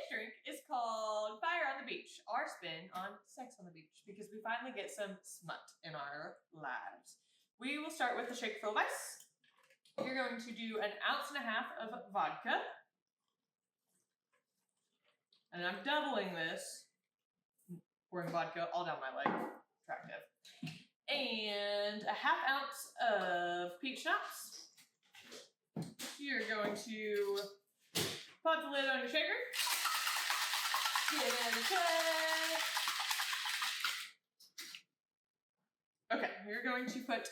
next drink is called Fire on the Beach, our spin on sex on the beach, because we finally get some smut in our lives. We will start with the shake full of ice. You're going to do 1.5 ounces of vodka. And I'm doubling this. Pouring vodka all down my leg. Attractive. And 1/2 ounce of peach schnapps. You're going to pop the lid on your shaker. Get in the tray. Okay, you're going to put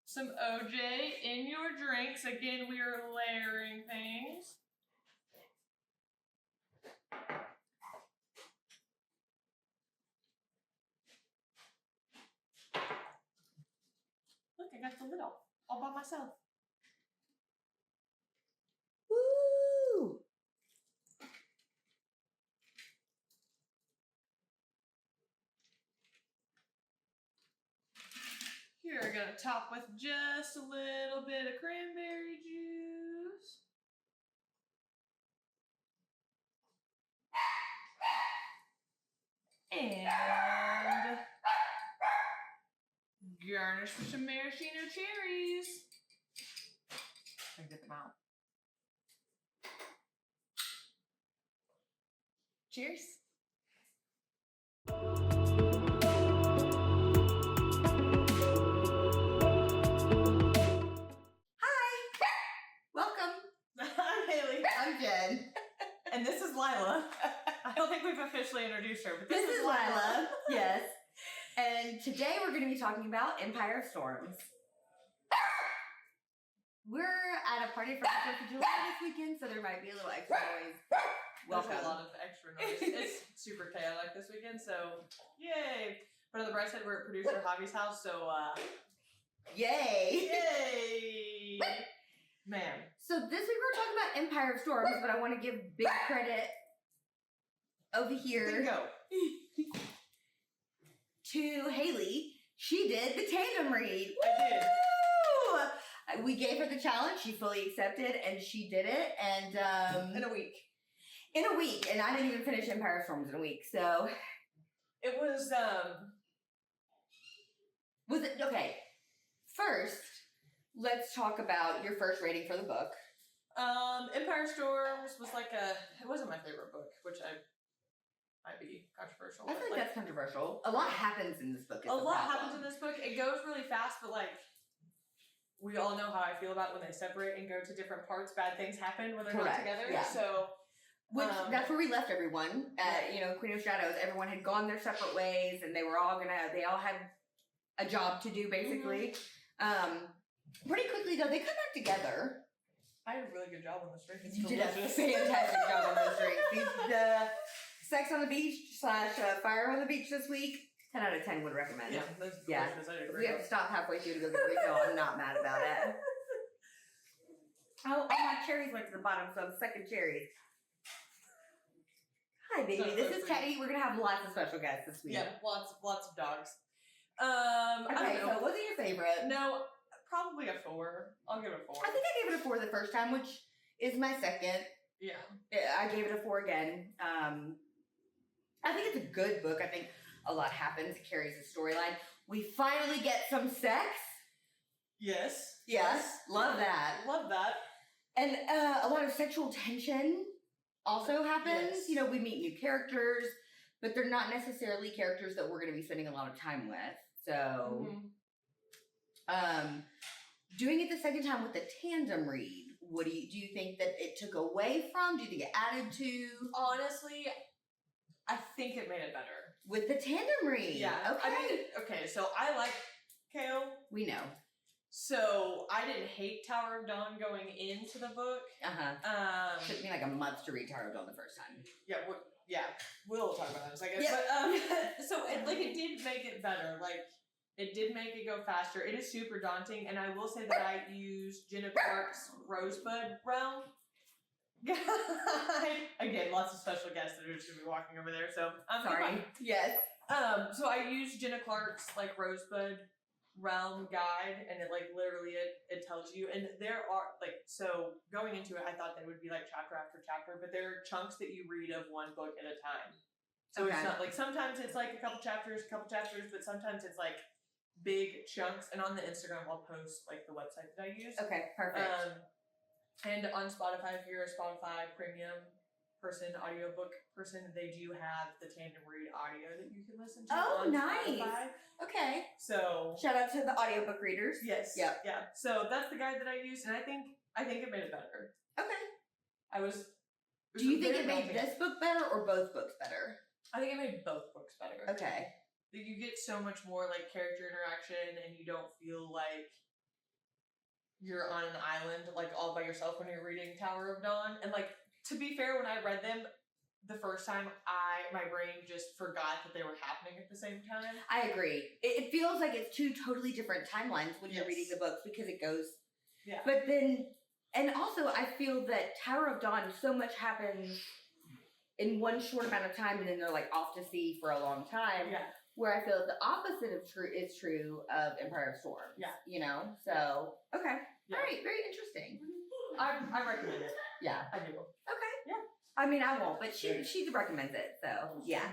some OJ in your drinks. Again, we are layering things. Look, I got the lid off all by myself. Woo! You're going to top with just a little bit of cranberry juice. And garnish with some maraschino cherries. And get them out. Cheers. I'm Haley. I'm Jen. And this is Lila. I don't think we've officially introduced her, but This is Lila. Yes. And today we're going to be talking about Empire of Storms. We're at a party for 4th of July this weekend, so there might be a little extra noise. There's a lot of extra noise. It's super chaotic this weekend, so yay. But on the bright side, we're at producer Javi's house, so Yay! yay! Man. So this week we're talking about Empire of Storms, but I want to give big credit over here Go. to Haley. She did the tandem read. I did. Woo! We gave her the challenge. She fully accepted, and she did it. And In a week. and I didn't even finish Empire of Storms in a week. So It was was it okay? First, let's talk about your first rating for the book. Empire Storms was like it wasn't my favorite book, which might be controversial. I but, feel like like, that's controversial. A lot happens in this book. a lot happens in this book. It goes really fast, but like we all know how I feel about when they separate and go to different parts. Bad things happen when they're Correct, not together. yeah. So That's where we left everyone. At, Queen of Shadows. Everyone had gone their separate ways, and they all had a job to do, basically. Pretty quickly, though, they come back together. I did a really good job on this drink. It's You did a delicious. fantastic job on those drinks. The Sex on the Beach / Fire on the Beach this week, 10 out of 10 would recommend. Yeah, that's Yeah. delicious. I did a If great we have job. to stop halfway through to go get a refill, I'm not mad about it. Oh, all my cherries went to the bottom, so I'm sucking cherries. Hi, baby. So This is for Teddy. We're gonna have lots of special guests this week. Yeah, lots of dogs. I Okay, don't know. so was it your favorite? No, probably a 4. I'll give it a 4. I think I gave it a 4 the first time, which is my second. Yeah. I gave it a 4 again. I think it's a good book. I think a lot happens. It carries a storyline. We finally get some sex. Yes. Yes, love that. Love that. And a lot of sexual tension also happens. Yes. We meet new characters, but they're not necessarily characters that we're going to be spending a lot of time with. So, doing it the second time with the tandem read, what do you think that it took away from? Do you think it added to? Honestly, I think it made it better. With the tandem read. Yeah. Okay. I mean, okay, so I like Kale. We know. So I didn't hate Tower of Dawn going into the book. Took me like a month to read Tower of Dawn the first time. Yeah, we'll talk about that in a second. Yeah. But so it did make it better. Like it did make it go faster. It is super daunting, and I will say that I used Jenna Clark's Rosebud Realm guide. Again, lots of special guests that are just gonna be walking over there. So Sorry. Yes. So I used Jenna Clark's like Rosebud realm guide, and it like literally it tells you, and there are like, so going into it I thought they would be like chapter after chapter, but there are chunks that you read of one book at a time. So it's not like, sometimes it's like a couple chapters, but sometimes it's like big chunks. And on the Instagram I'll post like the website that I use. Okay, perfect. And on Spotify, if you're a Spotify premium person, audiobook person, they do have the tandem read audio that you can listen to. Oh, on nice. Spotify. Okay. So shout out to the audiobook readers. yes. Yep. Yeah. So that's the guide that I used, and I think it made it better. Okay. Do you think it made this book better or both books better? I think it made both books better. Okay. You get so much more like character interaction, and you don't feel like you're on an island like all by yourself when you're reading Tower of Dawn. And like, to be fair, when I read them the first time, my brain just forgot that they were happening at the same time. I agree. It feels like it's two totally different timelines when you're reading the books, because it goes. Yeah. But then, and also I feel that Tower of Dawn, so much happens in one short amount of time, and then they're like off to sea for a long time. Yeah. Where I feel the opposite of is true of Empire of Storms. Yeah. You know? So, okay. Yeah. All right. Very interesting. I recommend it. Yeah. I do. Okay. Yeah. I mean, I won't, but she recommends it. So, yeah.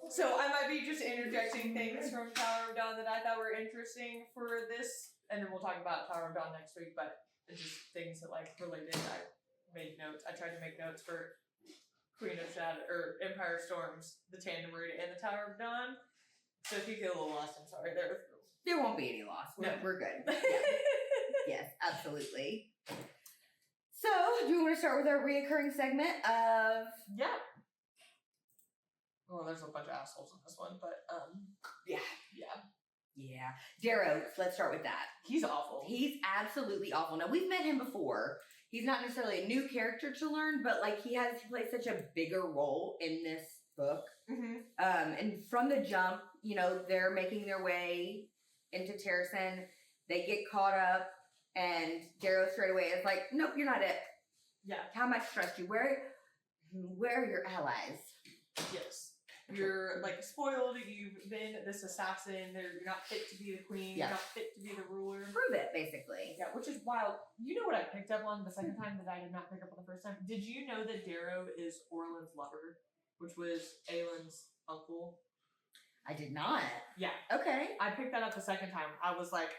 So I might be just interjecting things from Tower of Dawn that I thought were interesting for this, and then we'll talk about Tower of Dawn next week, but it's just things that like related. I made notes. I tried to make notes for Queen of Shadow or Empire of Storms, the Tandem Read, and the Tower of Dawn. So if you feel a little lost, I'm sorry. There won't be any loss. We're good. Yeah. Yes, absolutely. So, do we want to start with our reoccurring segment of? Yeah. Well, there's a bunch of assholes in this one, but yeah. Yeah. Darrow, let's start with that. He's awful. He's absolutely awful. Now, we've met him before. He's not necessarily a new character to learn, but like he plays such a bigger role in this book. Mm-hmm. And from the jump, you know, they're making their way into Terrasen. They get caught up, and Darrow straight away is like, "Nope, you're not it. Yeah. How much trust you? Where are your allies?" Yes. You're like spoiled. You've been this assassin. You're not fit to be the queen. Yeah. You're not fit to be the ruler. Prove it, basically. Yeah, which is wild. You know what I picked up on the second time that I did not pick up on the first time? Did you know that Darrow is Orlan's lover, which was Aelin's uncle? I did not. Yeah. Okay. I picked that up the second time. I was like,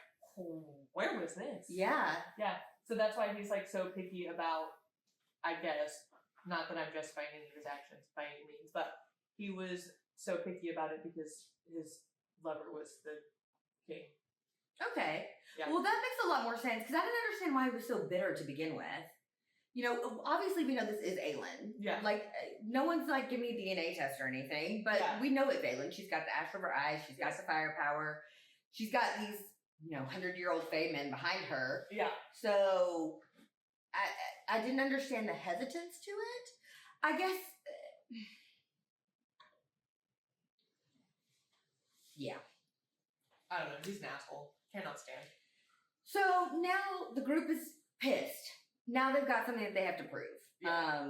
where was this? Yeah. Yeah. So that's why he's like so picky about, I guess, not that I'm justifying any of his actions by any means, but he was so picky about it because his lover was the king. Okay. Yeah. Well, that makes a lot more sense, because I didn't understand why he was so bitter to begin with. You know, obviously we know this is Aelin. Yeah. Like, no one's like, give me a DNA test or anything, but we know it's Aelin. She's got the ash of her eyes. She's got the firepower. She's got these, 100-year-old fae men behind her. Yeah. So, I didn't understand the hesitance to it. I guess... yeah. I don't know. He's an asshole. Cannot stand. So now the group is pissed. Now they've got something that they have to prove. Yeah.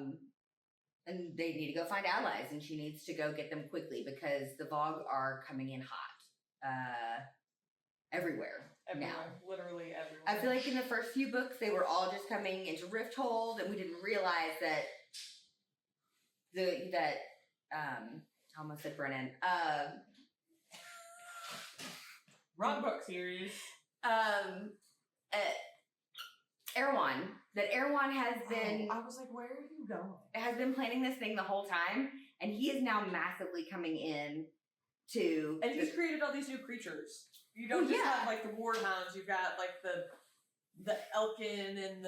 And they need to go find allies, and she needs to go get them quickly because the Vogue are coming in hot. Everywhere now. Literally everywhere. I feel like in the first few books, they were all just coming into Rifthold, and we didn't realize that I almost said Brennan. Wrong book series. Erewhon. That Erewhon has been... I was like, where are you going? Has been planning this thing the whole time, and he is now massively coming in to... And he's created all these new creatures. You don't just have, like, the warhounds. You've got, like, the Elkin and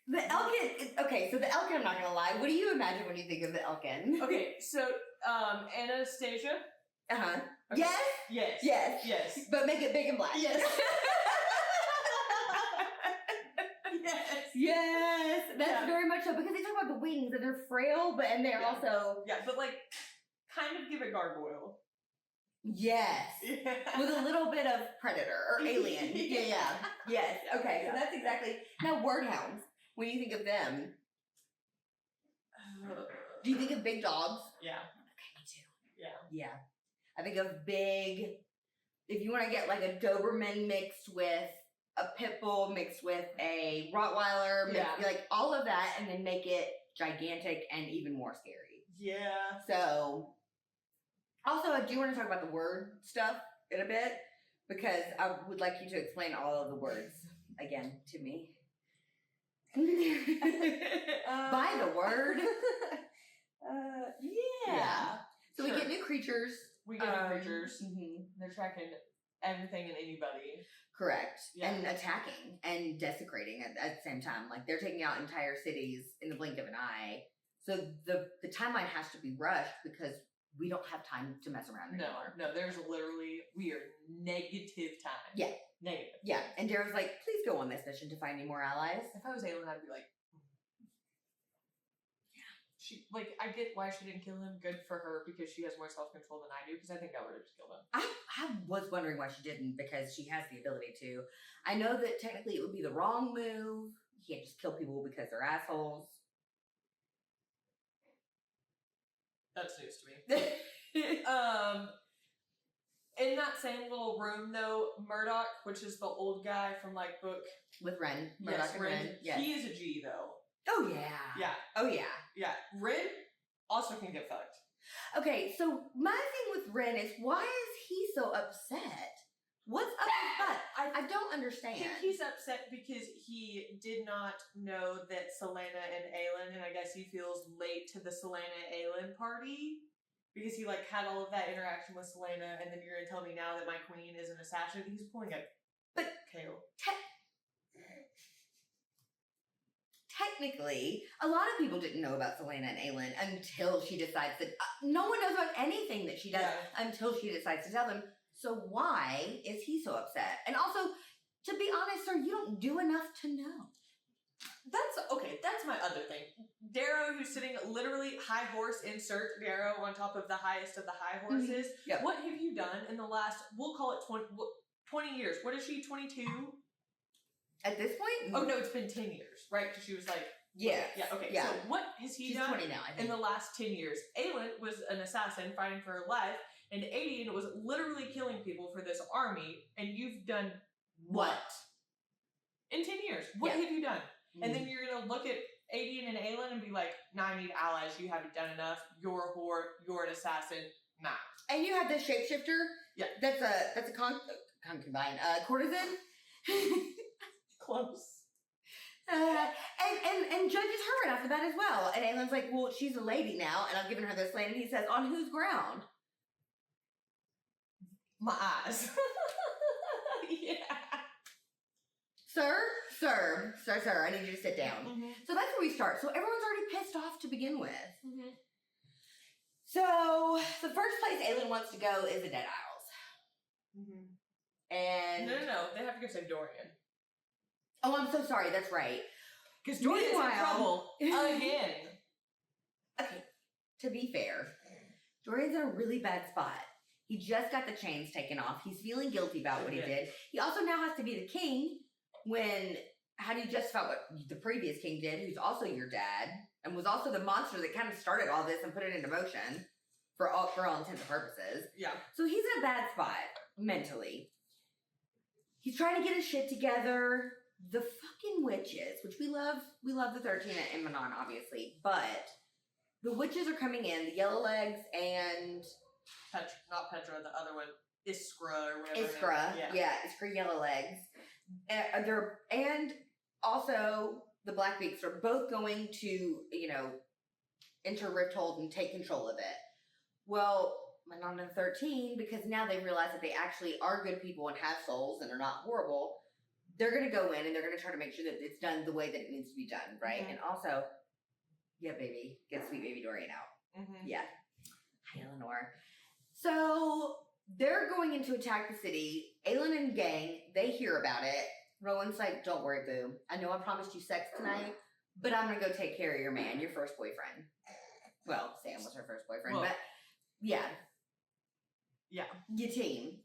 The Elkin... Okay, so the Elkin, I'm not gonna lie. What do you imagine when you think of the Elkin? Okay, so, Anastasia. Uh-huh. Okay. Yes? Yes. Yes. Yes. But make it big and black. Yes. Yes. Yes. That's very much so, because they talk about the wings, and they're frail, and they're also... Yeah, but, like, kind of give it gargoyle. Yes. Yeah. With a little bit of predator or alien. Yeah. Yes. Okay, so that's exactly... Now, wordhounds, when you think of them, do you think of big dogs? Yeah. Okay, me too. Yeah. Yeah. I think of big, if you want to get like a Doberman mixed with a pit bull mixed with a Rottweiler, like all of that, and then make it gigantic and even more scary. Yeah. So, also, I do want to talk about the word stuff in a bit, because I would like you to explain all of the words again to me. By the word. Yeah. So sure. we get new creatures. We get new creatures. Mm-hmm. They're tracking everything and anybody. Correct. Yeah. And attacking and desecrating at the same time. Like, they're taking out entire cities in the blink of an eye. So the timeline has to be rushed because we don't have time to mess around anymore. No, there's literally, we are negative time. Yeah. Negative. Yeah. And Darrow's like, please go on this mission to find me more allies. If I was Aelin, I'd be like, she, like, I get why she didn't kill him. Good for her, because she has more self-control than I do, because I think I would have just killed him. I was wondering why she didn't, because she has the ability to. I know that technically it would be the wrong move. You can't just kill people because they're assholes. That's news to me. In that same little room, though, Murdoch, which is the old guy from, like, book... With Ren. Murdoch and Ren. Yes. He is a G, though. Oh, yeah. Yeah. Oh, yeah. Yeah. Ren also can get fucked. Okay, so my thing with Ren is, why is he so upset? What's up his butt? I don't understand. I think he's upset because he did not know that Celaena and Aelin, and I guess he feels late to the Celaena-Aelin party, because he, like, had all of that interaction with Celaena, and then you're gonna tell me now that my queen is an assassin? He's pulling a KO. Technically, a lot of people didn't know about Celaena and Aelin until she decides that... no one knows about anything that she does until she decides to tell them. So why is he so upset? And also, to be honest, sir, you don't do enough to know. That's my other thing. Darrow, who's sitting literally high horse, insert Darrow on top of the highest of the high horses. Mm-hmm. Yep. What have you done in the last, we'll call it 20 years. What is she, 22? At this point? Oh, no, it's been 10 years, right? Because she was like... Yeah. Yeah, okay. Yeah. So what has he done 20 now, I think. in the last 10 years? Aelin was an assassin fighting for her life, and Aelin was literally killing people for this army, and you've done what? In 10 years. What have you done? Mm-hmm. And then you're going to look at Aelin and Aelin and be like, nah, I need allies. You haven't done enough. You're a whore. You're an assassin. Nah. And you have this shapeshifter. Yeah. That's a concubine. Courtesan. Close. And judges her after that as well. And Aelin's like, well, she's a lady now, and I've given her this land. And he says, on whose ground? Maas. Yeah. Sir, I need you to sit down. Mm-hmm. So that's where we start. So everyone's already pissed off to begin with. Mm-hmm. So the first place Aelin wants to go is the Dead Isles. Mm-hmm. And no, they have to go save Dorian. Oh, I'm so sorry. That's right. Because Dorian's in trouble again. Okay, to be fair, Dorian's in a really bad spot. He just got the chains taken off. He's feeling guilty about what he did. He also now has to be the king had he just felt what the previous king did, who's also your dad, and was also the monster that kind of started all this and put it into motion for all intents and purposes. Yeah. So he's in a bad spot mentally. He's trying to get his shit together. The fucking witches, which we love the 13 and Manon, obviously, but the witches are coming in, the Yellow Legs and... not Petra, the other one, Iskra or whatever. Iskra, Iskra Yellow Legs. And also the Blackbeaks are both going to, enter Rifthold and take control of it. Well, Manon and 13, because now they realize that they actually are good people and have souls and are not horrible, they're going to go in and they're going to try to make sure that it's done the way that it needs to be done, right? Mm-hmm. And also, baby, get sweet baby Dorian out. Mm-hmm. Yeah. Hi, Eleanor. So they're going in to attack the city. Aelin and gang, they hear about it. Rowan's like, don't worry, boo. I know I promised you sex tonight, but I'm going to go take care of your man, your first boyfriend. Well, Sam was her first boyfriend, but yeah. Yeah. Your team.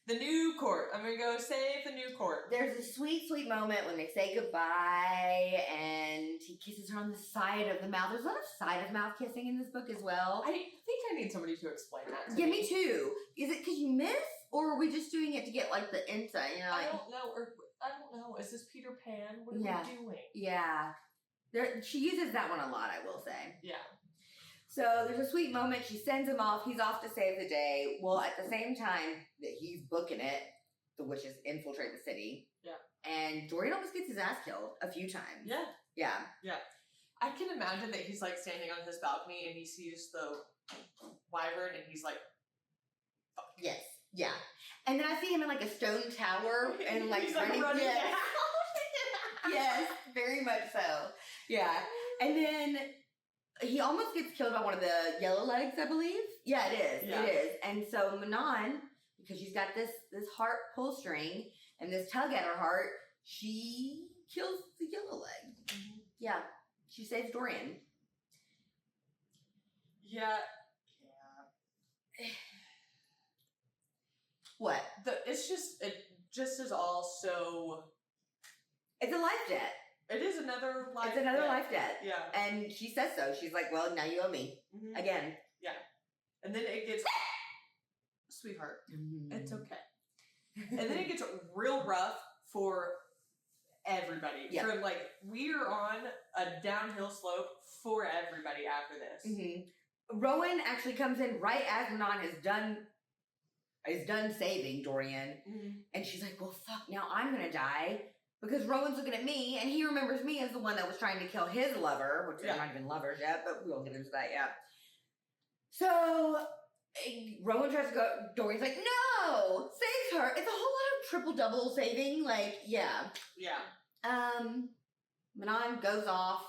The new court. I'm going to go save the new court. There's a sweet, sweet moment when they say goodbye and he kisses her on the side of the mouth. There's a lot of side of mouth kissing in this book as well. I think I need somebody to explain that to me. Me too. Is it because you miss Or are we just doing it to get like the insight? You know, I like, don't know. Or I don't know. Is this Peter Pan? What are we doing? yeah. She uses that one a lot, I will say. Yeah. So there's a sweet moment. She sends him off. He's off to save the day. Well, at the same time that he's booking it, the witches infiltrate the city. Yeah. And Dorian almost gets his ass killed a few times. Yeah. Yeah. Yeah. I can imagine that he's like standing on his balcony and he sees the wyvern and he's like, fuck. Yes. Yeah. And then I see him in like a stone tower and like he's running. Yes. Yes, very much so. Yeah. And then he almost gets killed by one of the yellow legs, I believe. Yeah, it is. Yeah. It is. And so Manon, because she's got this heart pull string and this tug at her heart, she kills the yellow leg. Mm-hmm. Yeah. She saves Dorian. Yeah. What? It just is all so. It's a life debt. It is another life. It's another debt. life debt. Yeah. And she says so. She's like, well, now you owe me. Mm-hmm. Again. Yeah. And then it gets, sweetheart, it's okay. And then it gets real rough for everybody. Yeah. For like, we are on a downhill slope for everybody after this. Mm-hmm. Rowan actually comes in right as Manon is done saving Dorian. Mm-hmm. And she's like, well, fuck, now I'm gonna die. Because Rowan's looking at me, and he remembers me as the one that was trying to kill his lover, which they're not even lovers yet, but we won't get into that yet. So, Rowan tries to go, Dorian's like, no! Saves her! It's a whole lot of triple-double saving, like, yeah. Yeah. Manon goes off.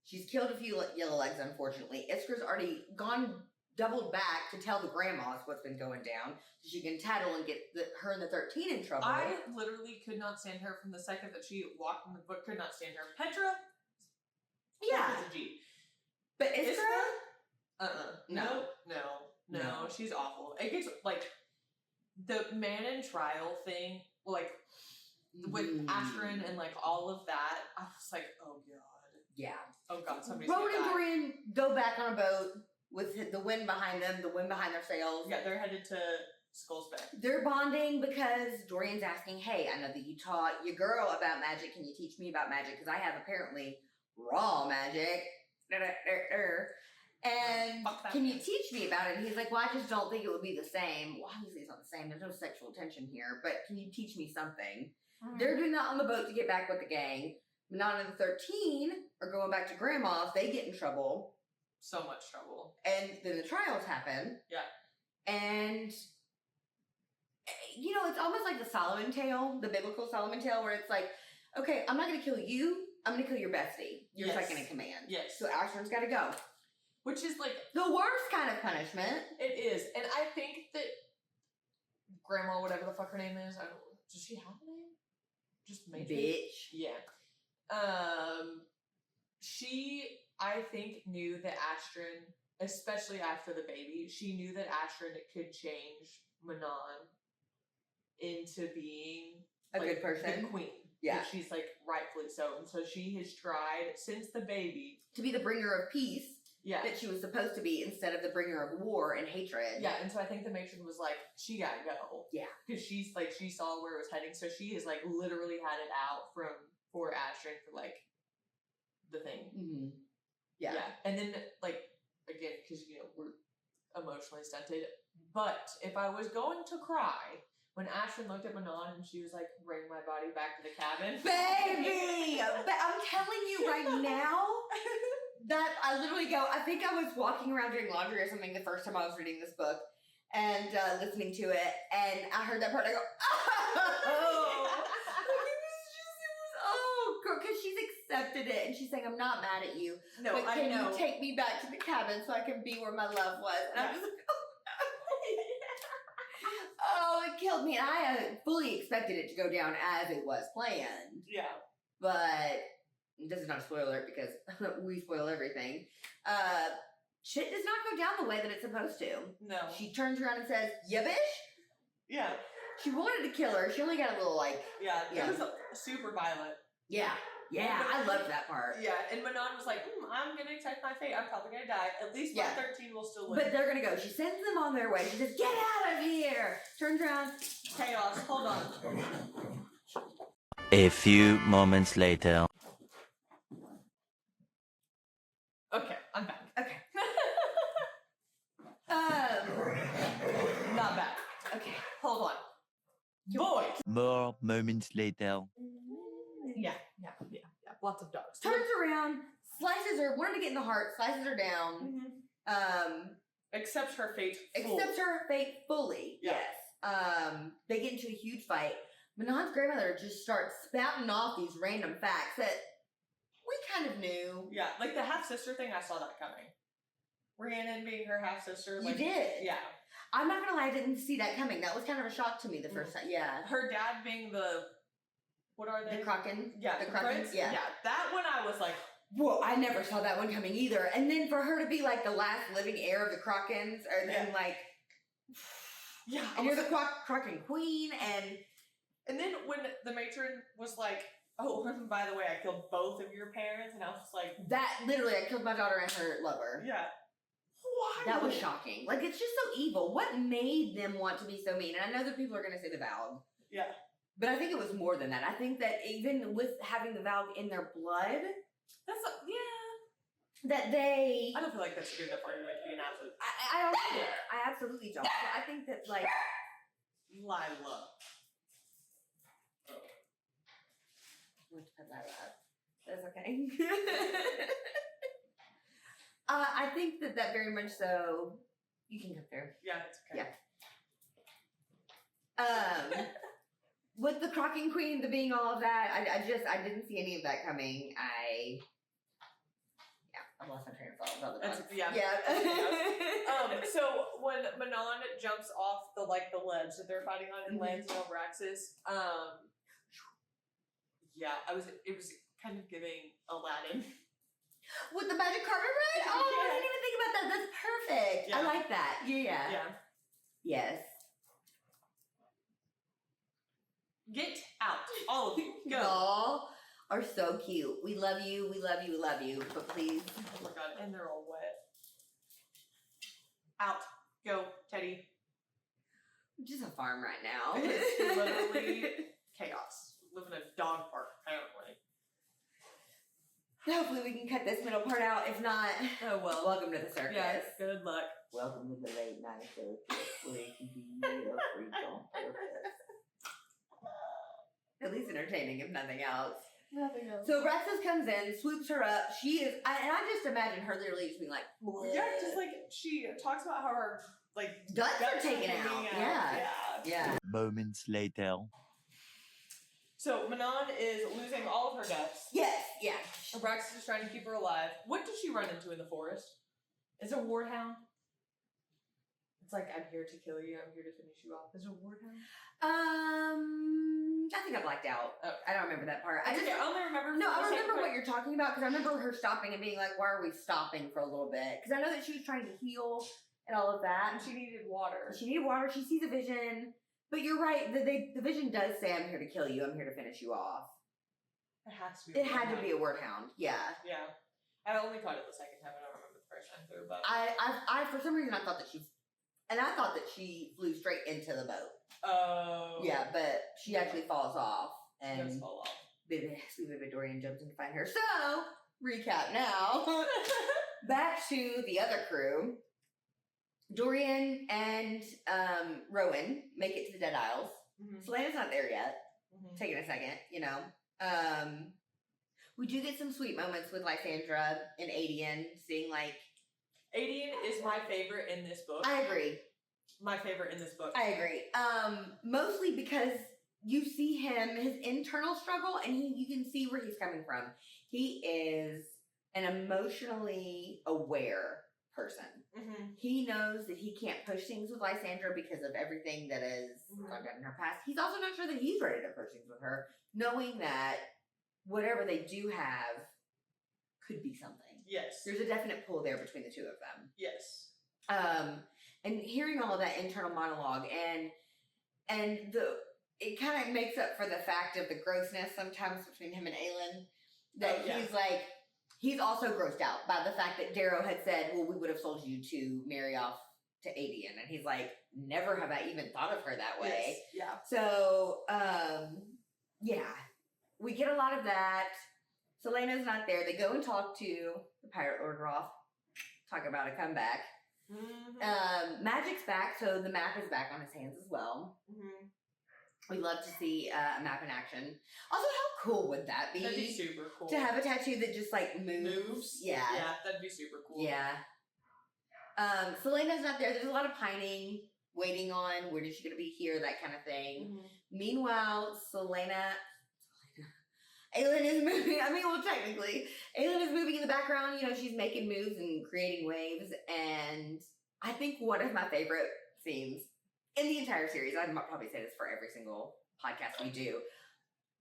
She's killed a few yellow legs, unfortunately. Iskra's already doubled back to tell the grandmas what's been going down, so she can tattle and get her and the 13 in trouble. I literally could not stand her from the second that she walked in the book. Could not stand her. Petra? Yeah. Is a G. But Iskra? No. She's awful. It gets, like, the man in trial thing, like, with Astrid and, like, all of that, I was like, oh, God. Yeah. Oh, God, somebody's Rowan gonna and die. Dorian go back on a boat with the wind behind them, the wind behind their sails. Yeah, they're headed to Skull's Bay. They're bonding because Dorian's asking, hey, I know that you taught your girl about magic. Can you teach me about magic? Because I have apparently raw magic. And can you teach me about it? And he's like, well, I just don't think it would be the same. Well, obviously it's not the same. There's no sexual tension here. But can you teach me something? Mm-hmm. They're doing that on the boat to get back with the gang. Manon and the 13 are going back to Grandma's. They get in trouble. So much trouble. And then the trials happen. Yeah. And, you know, it's almost like the Solomon tale, the biblical Solomon tale, where it's like, okay, I'm not going to kill you. I'm going to kill your bestie. Your second in command. Yes. So Astrid's got to go. Which is like the worst kind of punishment. It is. And I think that Grandma, whatever the fuck her name is, does she have a name? Just Major? Bitch. Yeah. She, I think, knew that Astrid, especially after the baby, she knew that Astrid could change Manon into being a good person. The queen. Yeah. And she's like rightfully so. And so she has tried since the baby to be the bringer of peace. Yeah. That she was supposed to be instead of the bringer of war and hatred. Yeah, and so I think the matron was like, she gotta go. Yeah. Because she's like, she saw where it was heading, so she has like literally had it out for Astrid for like the thing. Mm-hmm. Yeah. Yeah. And then like, again, because you know, we're emotionally stunted. But if I was going to cry, when Astrid looked at Manon and she was like, bring my body back to the cabin. Baby! But I'm telling you right now, that I literally go, I think I was walking around doing laundry or something the first time I was reading this book and listening to it, and I heard that part, I go, oh! Because she's accepted it, and she's saying, I'm not mad at you, no, but can I know. you take me back to the cabin so I can be where my love was? And I'm just like, oh, it killed me. And I fully expected it to go down as it was planned. Yeah. But this is not a spoiler because we spoil everything. Shit does not go down the way that it's supposed to. No. She turns around and says, "Ya bitch?" Yeah. She wanted to kill her. She only got a little like. Yeah. It was super violent. Yeah. Yeah, I loved that part. Yeah, and Manon was like, I'm going to accept my fate. I'm probably going to die. At least my 13 will still live. But they're going to go. She sends them on their way. She says, get out of here. Turns around. Chaos. Hold on. A few moments later. Okay, I'm back. Okay. Not bad. Okay. Hold on. Boys. More moments later. Yeah. Lots of dogs. Turns around, slices her, wanted to get in the heart, slices her down. Accepts her fate. Accepts her fate fully. Yeah. Yes. They get into a huge fight. Manon's grandmother just starts spouting off these random facts that we kind of knew. Yeah, like the half-sister thing, I saw that coming. Rhiannon being her half-sister. You did? Yeah. I'm not gonna lie, I didn't see that coming. That was kind of a shock to me the first time. Yeah. Her dad being what are they? The Kraken? Yeah, the Kraken? Yeah. That one I was like, whoa, I never saw that one coming either. And then for her to be like the last living heir of the Krakens, or then like, yeah, and you're the Kraken queen, and then when the matron was like, oh, by the way, I killed both of your parents, and I was just like, that literally, I killed my daughter and her lover. Yeah. Why? That was shocking. Like, it's just so evil. What made them want to be so mean? And I know that people are going to say the Valg. Yeah. But I think it was more than that. I think that even with having the Valg in their blood, that they... I don't feel like that's a good enough argument to be an absolute... I don't either. I absolutely don't. So I think that, like... Lila. Let's put Lila up. That's okay. I think that very much so... You can come there. Yeah, it's okay. Yeah. With the Kraken Queen, the being all of that, I didn't see any of that coming. I lost my train of thought about the dogs. So when Manon jumps off the ledge that they're fighting on and lands on Braxis, it was kind of giving Aladdin. With the magic carpet ride? Oh, I didn't even think about that. That's perfect. Yeah. I like that. Yeah. Yes. Get out, all of you. Go. Y'all are so cute. We love you. We love you. We love you. But please. Oh my god, and they're all wet. Out. Go, Teddy. Just a farm right now. It's literally chaos. We live in a dog park, apparently. Hopefully we can cut this middle part out. If not, oh well. Welcome to the circus. Yes, good luck. Welcome to the late night circus, where you can be a freak on purpose. At least entertaining, if nothing else. Nothing else. So Braxis comes in, swoops her up. She is, and I just imagine her literally just being like, bleh. Yeah, just like she talks about how her guts are taken out. Yeah. Moments later. So Manon is losing all of her guts. Yes, yeah. Braxis is trying to keep her alive. What does she run into in the forest? Is it a warhound? It's like, I'm here to kill you, I'm here to finish you off. Is it a warhound? I think I blacked out. Oh. I don't remember that part. I only remember. No, I remember what you're talking about because I remember her stopping and being like, "Why are we stopping for a little bit?" Because I know that she was trying to heal and all of that. And she needed water. She sees a vision. But you're right. The vision does say, "I'm here to kill you. I'm here to finish you off." It has to be. It had to be a word hound. Yeah. Yeah. I only caught it the second time. I don't remember the first time through. But I for some reason I thought that she flew straight into the boat. Oh. Yeah, but she actually falls off and does fall off. Sweet baby Dorian jumps in to find her. So recap now. Back to the other crew. Dorian and Rowan make it to the Dead Isles. Selena's not there yet. Taking a second, you know. We do get some sweet moments with Lysandra and Aelin, seeing like... Aelin is my favorite in this book. I agree. My favorite in this book. I agree. Mostly because you see him, his internal struggle, and you can see where he's coming from. He is an emotionally aware person. He knows that he can't push things with Lysandra because of everything that has gone down in her past. He's also not sure that he's ready to push things with her, knowing that whatever they do have could be something. Yes. There's a definite pull there between the two of them. Yes. And hearing all of that internal monologue and it kind of makes up for the fact of the grossness sometimes between him and Aelin. That Oh, yeah. he's like, he's also grossed out by the fact that Darrow had said, well, we would have sold you to marry off to Aelin. And he's like, never have I even thought of her that way. Yes. Yeah. So, yeah, we get a lot of that. Selena's not there. They go and talk to the Pirate Lord Roth. Talk about a comeback. Mm-hmm. Magic's back, so the map is back on his hands as well. Mm-hmm. We love to see a map in action. Also, how cool would that be? That'd be super cool. To have a tattoo that just like moves. Yeah. Yeah, that'd be super cool. Yeah. Selena's not there. There's a lot of pining, waiting on when is she gonna be here, that kind of thing. Mm-hmm. Meanwhile, Aelin is moving. I mean, well, technically, Aelin is moving in the background. You know, she's making moves and creating waves. And I think one of my favorite scenes in the entire series, I'd probably say this for every single podcast we do,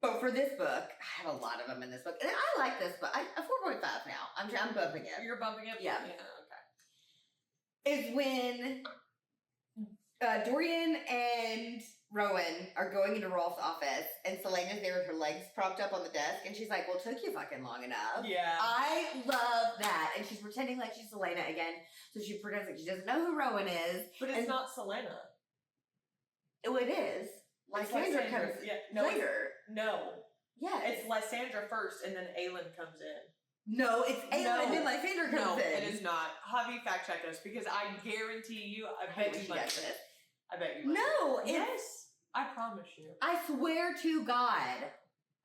but for this book, I have a lot of them in this book. And I like this book. A 4.5 now. I'm bumping it. You're bumping it? Yeah. Okay. Is when Dorian and Rowan are going into Rolf's office, and Selena's there with her legs propped up on the desk, and she's like, well, it took you fucking long enough. Yeah. I love that. And she's pretending like she's Selena again, so she pretends like she doesn't know who Rowan is. But it's not Selena. Oh, it is. Lysandra comes later. No. Yes. It's Lysandra first, and then Aelin comes in. No, it's Aelin and then Lysandra comes in. No, it is not. Javi, fact check us, because I guarantee you, I bet you might does it. I bet you might. No, Yes. I promise you. I swear to God,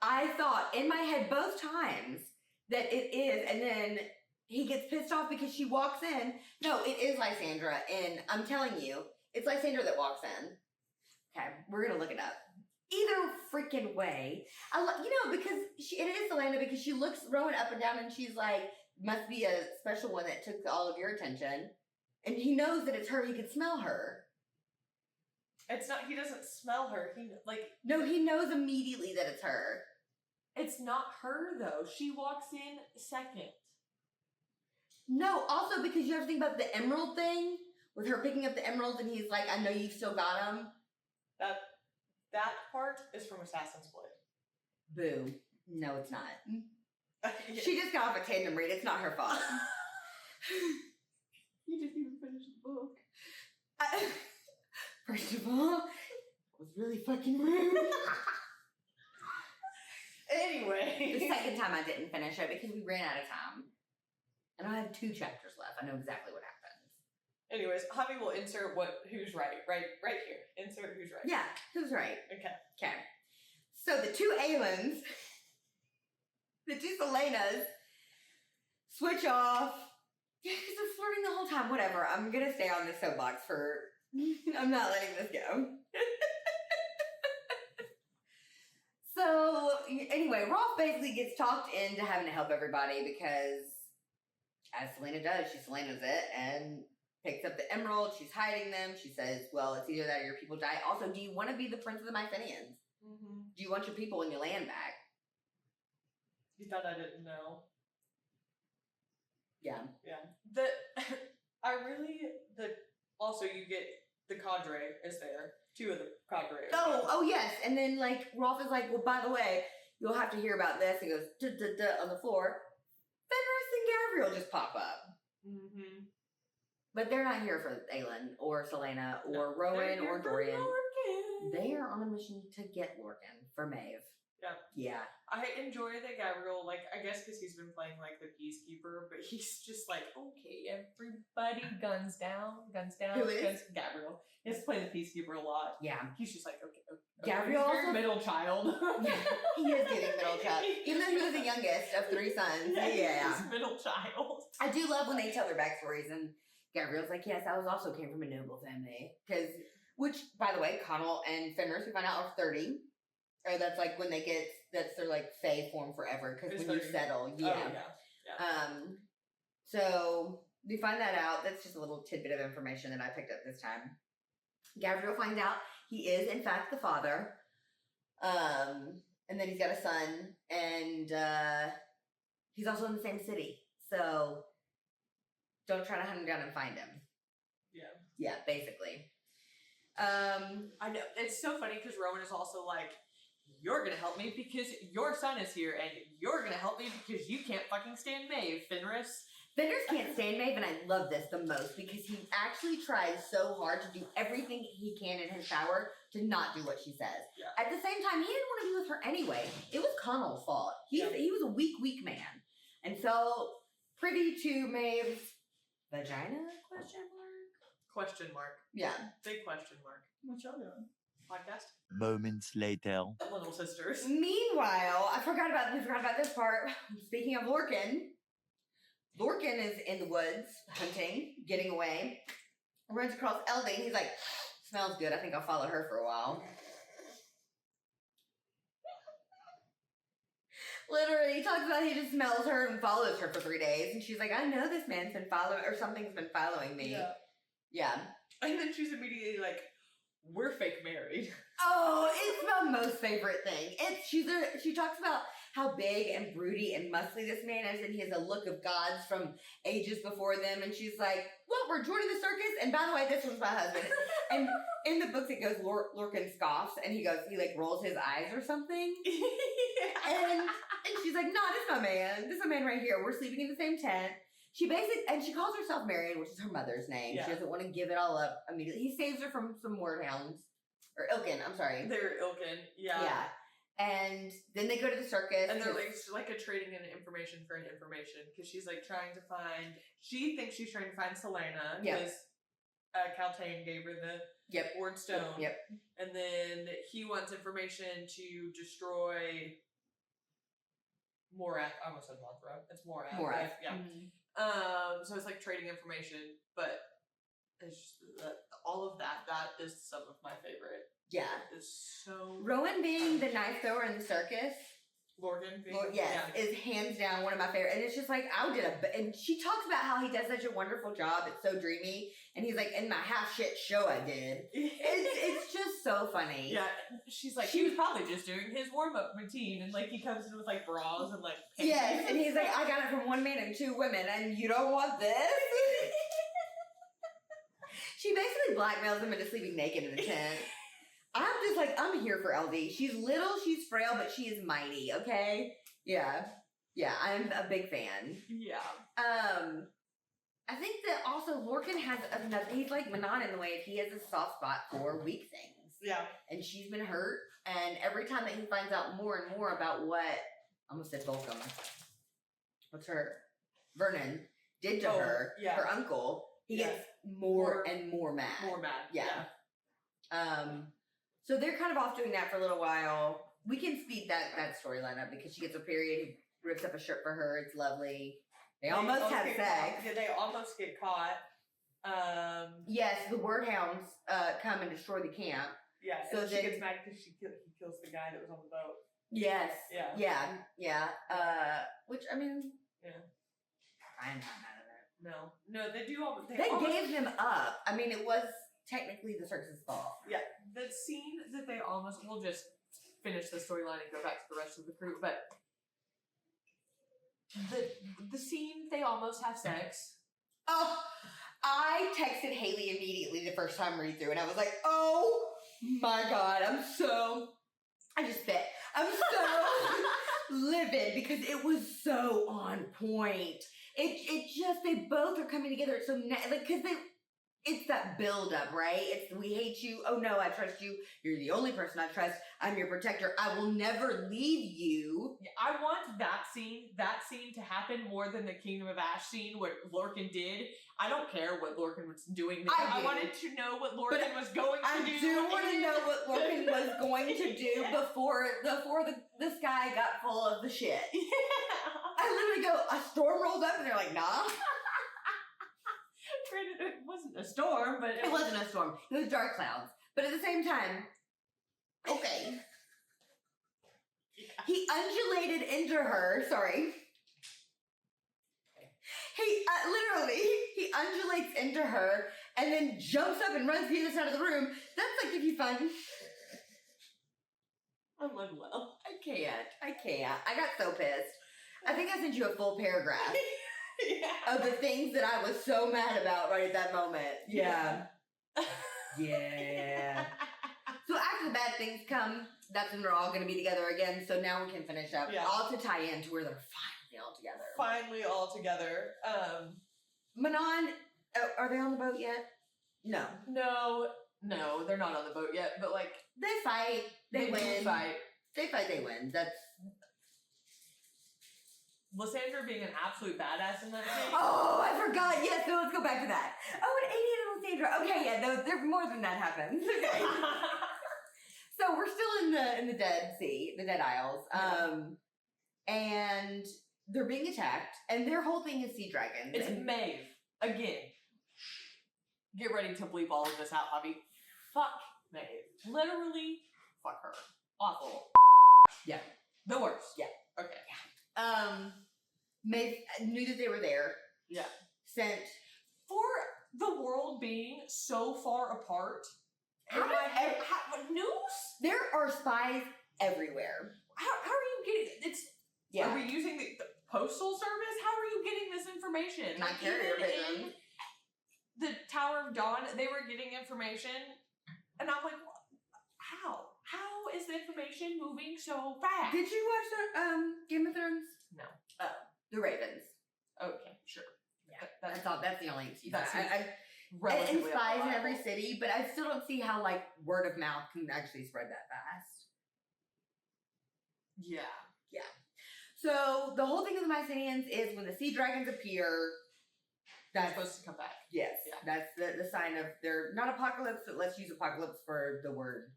I thought in my head both times that it is, and then he gets pissed off because she walks in. No, it is Lysandra, and I'm telling you, it's Lysandra that walks in. Okay, we're gonna look it up. Either freaking way, because it is Selena, because she looks Rowan up and down and she's like, must be a special one that took all of your attention. And he knows that it's her, he can smell her. It's not, he doesn't smell her. No, he knows immediately that it's her. It's not her, though. She walks in second. No, also because you have to think about the emerald thing, with her picking up the emeralds and he's like, I know you've still got them. That part is from Assassin's Blade. Boo. No, it's not. She just got off a tandem read. It's not her fault. You didn't even finish the book. First of all, it was really fucking rude. Anyway. The second time I didn't finish it because we ran out of time. And I have 2 chapters left. I know exactly what happens. Anyways, Javi will insert who's right here. Insert who's right. Yeah, who's right? Okay. So the 2 Aelins, the 2 Selenas, switch off. Yeah, because they're flirting the whole time. Whatever. I'm gonna stay on this soapbox for. I'm not letting this go. So anyway, Rolf basically gets talked into having to help everybody because, as Selena does, she Selena's it and picks up the emerald. She's hiding them. She says, well, it's either that or your people die. Also, do you want to be the prince of the Mycenaeans? Mm-hmm. Do you want your people and your land back? You thought I didn't know. Yeah. Also you get the cadre is there. 2 of the cadre. Oh, yes. And then, like, Rolf is like, well, by the way, you'll have to hear about this. He goes, on the floor. Fenris and Gabriel just pop up. Mm-hmm. But they're not here for Aelin or Selena or Rowan or Dorian. They are on a mission to get Lorcan for Maeve. Yeah. I enjoy that Gabriel, I guess because he's been playing, the Peacekeeper, but he's just okay, everybody, guns down. Who is? Gabriel. He has to play the Peacekeeper a lot. Yeah. He's just okay. Gabriel He's also... middle child. Yeah, he is getting middle child. Even though he was the youngest of 3 sons. Yeah. He's middle child. I do love when they tell their backstories, and Gabriel's like, yes, I also came from a noble family. Which, by the way, Connell and Fenris, we find out, are 30. Or that's when they get, that's their fae form forever. Because when 30. You settle, yeah. Oh, yeah. So we find that out. That's just a little tidbit of information that I picked up this time. Gabriel finds out he is, in fact, the father. And then he's got a son. And he's also in the same city. So don't try to hunt him down and find him. Yeah. Yeah, basically. I know. It's so funny because Rowan is also like, you're gonna help me because your son is here, and you're gonna help me because you can't fucking stand Maeve, Fenris. Fenris can't stand Maeve, and I love this the most because he actually tries so hard to do everything he can in his power to not do what she says. Yeah. At the same time, he didn't want to be with her anyway. It was Connell's fault. He was a weak man. And so, privy to Maeve's vagina? Question mark. Yeah. Big question mark. What y'all doing? Podcast? Moments later. Little sisters. Meanwhile, we forgot about this part. Speaking of Lorcan is in the woods, hunting, getting away. Runs across Elding. He's like, smells good. I think I'll follow her for a while. Literally, he talks about he just smells her and follows her for 3 days. And she's like, I know this man's been following, or something's been following me. Yeah. And then she's immediately like, we're fake married. Oh, it's my most favorite thing. She talks about how big and broody and muscly this man is, and he has a look of gods from ages before them. And she's like, "Well, we're joining the circus." And by the way, this one's my husband. And in the books, it goes Lorcan scoffs, and he like rolls his eyes or something. And she's like, "No, this is my man. This is my man right here. We're sleeping in the same tent." She calls herself Marion, which is her mother's name. Yeah. She doesn't want to give it all up immediately. He saves her from some wordhounds. Or Ilkin, I'm sorry. They're Ilkin, yeah. Yeah. And then they go to the circus. And they're like a trading in information for an information. Because she's like she thinks she's trying to find Selena. Because Caltaine gave her the ward stone. Yep. And then he wants information to destroy Morath. I almost said Mothra. It's Morath. Morath. Yeah. Mm-hmm. So it's like trading information, but it's just all of that is some of my favorite. Yeah. It's so Rowan being the knife thrower in the circus. Lorcan being is hands down one of my favorite. And it's just like, and she talks about how he does such a wonderful job. It's so dreamy. And he's like, in my half shit show I did. It's just so funny. Yeah. She's like, he was probably just doing his warm-up routine. And like, he comes in with like bras and like panties. Yes. And he's like, I got it from one man and 2 women. And you don't want this? She basically blackmails him into sleeping naked in the tent. I'm just like, I'm here for LD. She's little, she's frail, but she is mighty, okay? Yeah. Yeah, I'm a big fan. Yeah. I think that also Lorcan has enough, he's like Manon in the way he has a soft spot for weak things. Yeah. And she's been hurt, and every time that he finds out more and more about what, I almost said Volcom, Vernon did to her uncle, he gets more and more mad. More mad. Yeah. So they're kind of off doing that for a little while. We can speed that storyline up because she gets a period. He rips up a shirt for her. It's lovely. They almost have sex. Yeah, they almost get caught. Yes, the wordhounds come and destroy the camp. Yeah, so she gets mad because he kills the guy that was on the boat. Yes. Yeah. Which, I mean... Yeah. I'm not mad at it. No, they do all... They gave him up. I mean, it was technically the circus's fault. Yeah, the scene that they almost... We'll just finish the storyline and go back to the rest of the crew, but... The scene they almost have sex. Oh, I texted Haley immediately the first time read through, and I was like, "Oh my god, I just spit. I'm so livid because it was so on point. It just they both are coming together. It's so because it's that build up, right? It's we hate you. Oh no, I trust you. You're the only person I trust. I'm your protector. I will never leave you. I want that scene to happen more than the Kingdom of Ash scene where Lorcan did. I don't care what Lorcan was doing. I wanted to know what Lorcan was going to do. I do want to know what Lorcan was going to do before the sky got full of the shit. Yeah. I literally go, a storm rolled up and they're like, nah. Granted, it wasn't a storm, but it wasn't a storm. It was dark clouds. But at the same time, okay. Yeah. He undulated into her. Sorry. He undulates into her and then jumps up and runs to the other side of the room. That's like if you fun. Well. I can't. I got so pissed. I think I sent you a full paragraph. Yeah. Of the things that I was so mad about right at that moment. Yeah. Yeah. So after the bad things come, that's when they're all going to be together again. So now we can finish up. Yeah. All to tie in to where they're finally all together. Finally all together. Manon, are they on the boat yet? No. No, they're not on the boat yet, but like They fight. They do win. fight. They fight, they win. That's... Lysandra being an absolute badass in that scene. Oh, I forgot. Yes, so let's go back to that. Oh, and Aelin and Lysandra. Okay, yeah, there's more than that happens. Okay. So we're still in the Dead Sea, the Dead Isles. And they're being attacked, and their whole thing is sea dragons. It's Maeve. Again. Get ready to bleep all of this out, Bobby. Fuck Maeve. Literally, fuck her. Awful. Yeah. The worst. Yeah. Okay. Maeve knew that they were there. Yeah. Sent... For the world being so far apart, news? There are spies everywhere. How are you getting Yeah. Are we using the postal service? How are you getting this information? Not Like, carrier even pigeon. in the Tower of Dawn, they were getting information, and I'm like, how? How is the information moving so fast? Did you watch the Game of Thrones? No. The Ravens. Okay, sure. Yeah. That's That's the only excuse. That's and relatively spies in unreliable. every city, but I still don't see how like word of mouth can actually spread that fast. Yeah. So the whole thing of the Mycenaeans is when the sea dragons appear. They're That's supposed to come back. yes. Yeah. That's the sign of they're not apocalypse, but let's use apocalypse for the word.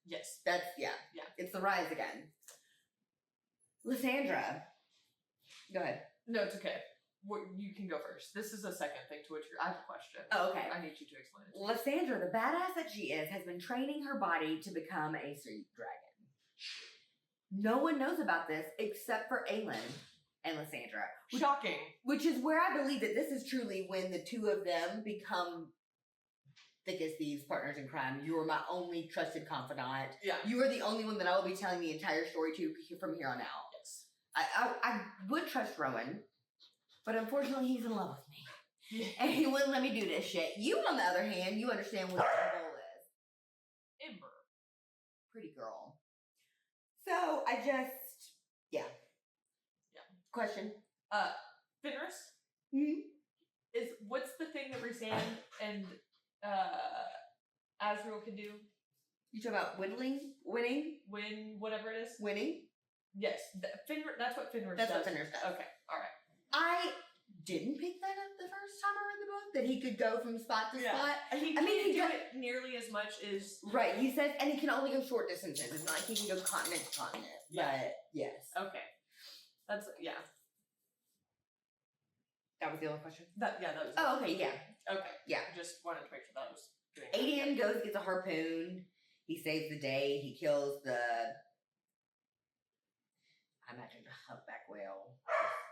Yes. That's yeah. Yeah. It's the rise again. Lysandra. Go ahead. No, it's okay. You can go first. This is a second thing to which I have a question. Oh, okay. I need you to explain it. Lysandra, the badass that she is, has been training her body to become a sea dragon. No one knows about this except for Aelin and Lysandra. Shocking. Which is where I believe that this is truly when the two of them become thick as thieves, partners in crime. You are my only trusted confidant. Yeah. You are the only one that I will be telling the entire story to from here on out. Yes. I would trust Rowan, but unfortunately he's in love with me. Yeah. And he wouldn't let me do this shit. You, on the other hand, you understand what the goal is. Ember. Pretty girl. So, I just... Yeah. Question? Fenris? Mm-hmm. What's the thing that Rhysand and Azrael can do? You talk about winning? Win whatever it is? Winning? Yes. That's what Fenris That's does. what Fenris does. Okay. Alright. I didn't pick that up the first time I read the book, that he could go from spot to spot. He I mean, can't he do does- it nearly as much as... Right, he says, and he can only go short distances. It's not like he can go continent to continent. Yeah. But, yes. Okay. That's... Yeah. That was the only question? That was... Oh, okay, yeah. Okay. Yeah. Just wanted to make sure that was doing Aelin goes, gets a harpoon. He saves the day. He kills the... I imagine a humpback whale.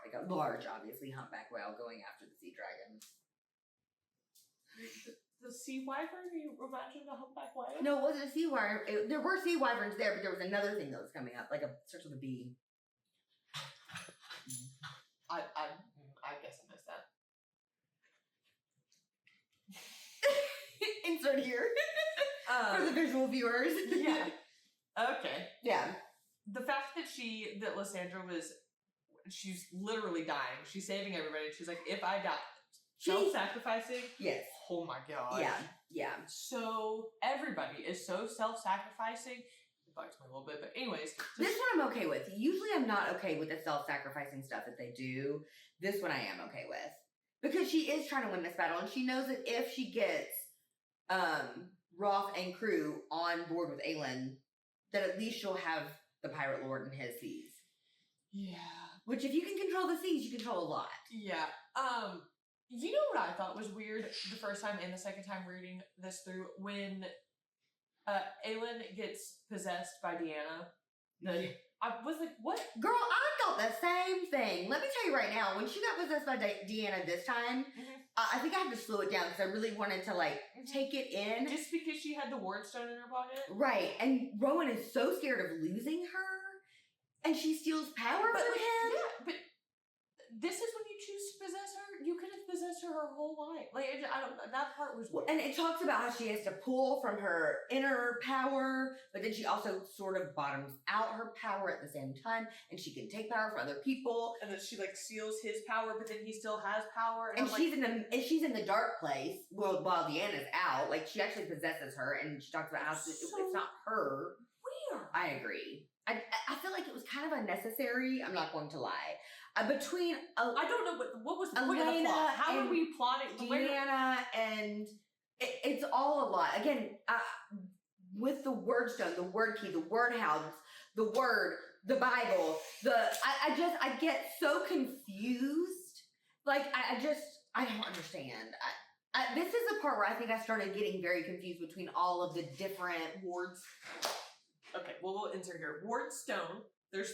Like a large, obviously, humpback whale going after the sea dragons. The sea wyvern? You imagined a humpback whale? No, it wasn't a sea wyvern. There were sea wyverns there, but there was another thing that was coming up, like a starts with a B. I guess I missed that. Insert here for the visual viewers. Yeah. Okay. Yeah. The fact that Lysandra she's literally dying. She's saving everybody. She's like, if I die, self-sacrificing. Yes. Oh my god. Yeah. Yeah. So everybody is so self-sacrificing. It bugs me a little bit, but anyways. This one I'm okay with. Usually I'm not okay with the self-sacrificing stuff that they do. This one I am okay with. Because she is trying to win this battle, and she knows that if she gets Roth and crew on board with Aelin, that at least she'll have the Pirate Lord in his seas. Yeah. Which, if you can control the seas, you control a lot. Yeah. You know what I thought was weird the first time and the second time reading this through? When Aelin gets possessed by Deanna. I was like, what? Girl, I thought the same thing. Let me tell you right now, when she got possessed by Deanna this time, I think I had to slow it down because I really wanted to, take it in. Just because she had the ward stone in her pocket? Right, and Rowan is so scared of losing her, and she steals power from him. Yeah, but this is when you choose to possess her. You could have possessed her her whole life. Like, I don't. That part was weird. And it talks about how she has to pull from her inner power, but then she also sort of bottoms out her power at the same time, and she can take power from other people. And then she like steals his power, but then he still has power. And I'm she's in the dark place. Well, while Deanna's out, like she actually possesses her, and she talks about how it's not her. Weird. I agree. I feel like it was kind of unnecessary. I'm not going to lie. Between I don't know what was the point of the Elena plot. How are and we plotting? Deanna, and it's all a lot. Again, with the word stone, the word key, the word house, the word, the Bible, I get so confused. Like I don't understand. This is a part where I think I started getting very confused between all of the different wards? Okay, well we'll insert here. Ward stone. There's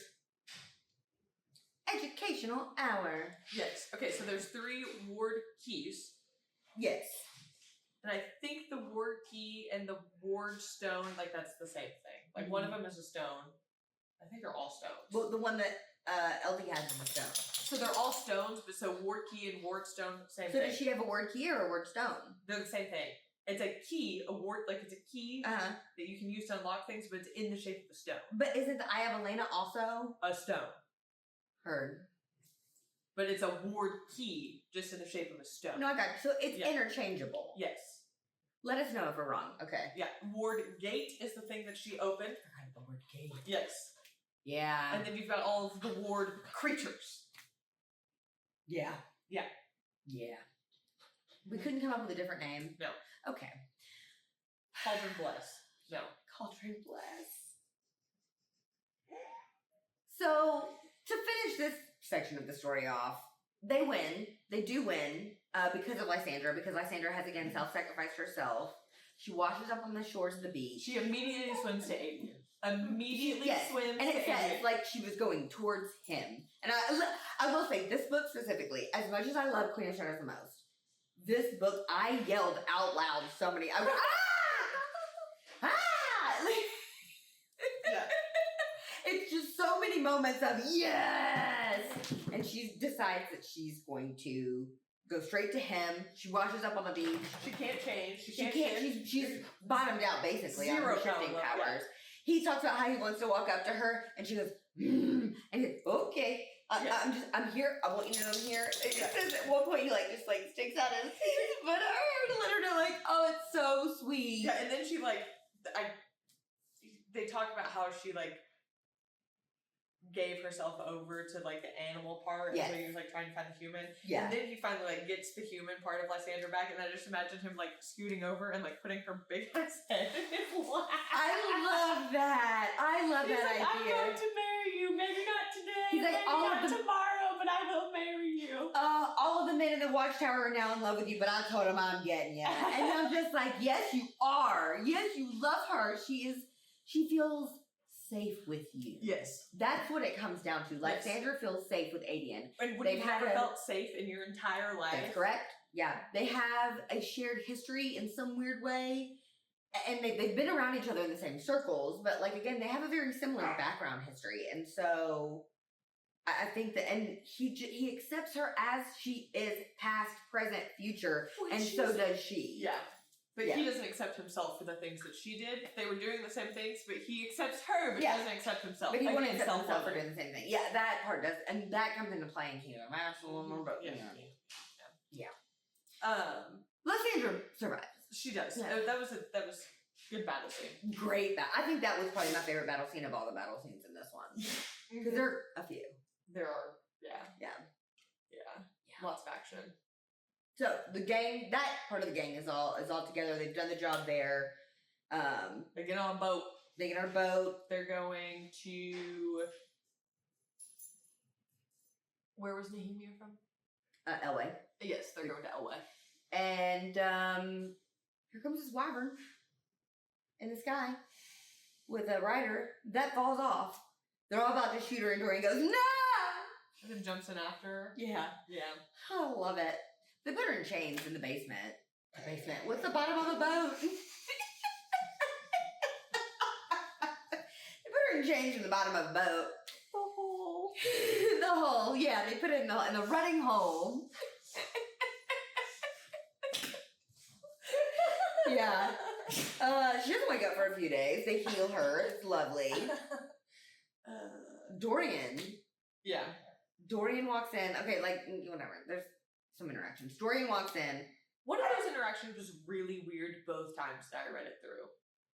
educational hour. yes. Okay, so there's 3 ward keys. Yes. And I think the ward key and the ward stone, like that's the same thing. Like one of them is a stone. I think they're all stones. Well, the one that LD has is a stone. So they're all stones, but so ward key and ward stone, same So thing. does she have a word key or a word stone? They're the same thing. It's a key, a ward, like it's a key Uh-huh. that you can use to unlock things, but it's in the shape of a stone. But isn't the Eye of Elena also A stone. heard? But it's a ward key, just in the shape of a stone. No, I got it. So it's Yeah. interchangeable. Yes. Let us know if we're wrong. Okay. Yeah. Ward gate is the thing that she opened. I forgot the word gate. Yes. Yeah. And then you've got all of the ward creatures. Yeah. Yeah. Yeah. We couldn't come up with a different name. No. Okay. Cauldron bless. No. Cauldron bless. So to finish this section of the story off, they win. They do win because of Lysandra. Because Lysandra has again self-sacrificed herself. She washes up on the shores of the beach. She immediately swims to Aelin. Immediately Yes, swims and to it says Aelin. like she was going towards him. And I will say, this book specifically, as much as I love Queen of Shadows the most, this book, I yelled out loud so many. I was ah! Ah! Like, Yeah. it's just so many moments of yes! And she decides that she's going to go straight to him. She washes up on the beach. She can't change. She She can't can't. shift. She's bottomed out basically on Zero her shifting power, powers. yeah. He talks about how he wants to walk up to her, and she goes, and he goes, okay. Yeah. I'm here. I want you to know I'm here. It says at one point he just sticks out his but to let her know oh, it's so sweet. Yeah, and then she they talk about how she gave herself over to the animal part, Yes. and so he was trying to find the human. Yeah. And then he finally gets the human part of Lysandra back, and I just imagine him scooting over and putting her big ass head in his lap. I love that. I love He's that I'm idea. going to marry you. Maybe not today. He's like, maybe all not of the- tomorrow, but I will marry you. All of the men in the watchtower are now in love with you, but I told him I'm getting you. And I'm just yes, you are. Yes, you love her. She feels safe with you. Yes. That's what it comes down to. Yes. Lysandra feels safe with Aelin. And would They've you had never a- felt safe in your entire life? That's correct. Yeah. They have a shared history in some weird way. And they've been around each other in the same circles, but again, they have a very similar background history. And so I think that, and he accepts her as she is, past, present, future, and so does she. Yeah. But Yeah. he doesn't accept himself for the things that she did. They were doing the same things, but he accepts her, but Yeah. he doesn't accept himself. But he won't Again, accept himself for self-loving. doing the same thing. Yeah, that part does, and that comes into play in Kingdom. Absolutely, but Yeah. Lysandra survives. She does. Yeah. That was good battle scene. Great I think that was probably my favorite battle scene of all the battle scenes in this one, because there are a few. There are, yeah. Yeah. Lots of action. So the gang, that part of the gang is all together. They've done the job there. They get on a boat. They get on a boat. They're going to. Where was Nehemia from? Elway. Yes, they're going to Elway. And here comes this wyvern in the sky with a rider that falls off. They're all about to shoot her, and Dorian goes, "No!" And then jumps in after her. Yeah. Yeah. I love it. They put her in chains in the basement. What's the bottom of a boat? They put her in chains in the bottom of a boat. The hole. The hole, yeah. They put it in the running hole. Yeah. She doesn't wake up for a few days. They heal her. It's lovely. Dorian. Yeah. Dorian walks in. Okay, like, whatever. There's some interactions. Dorian walks in. One of those interactions was really weird both times that I read it through.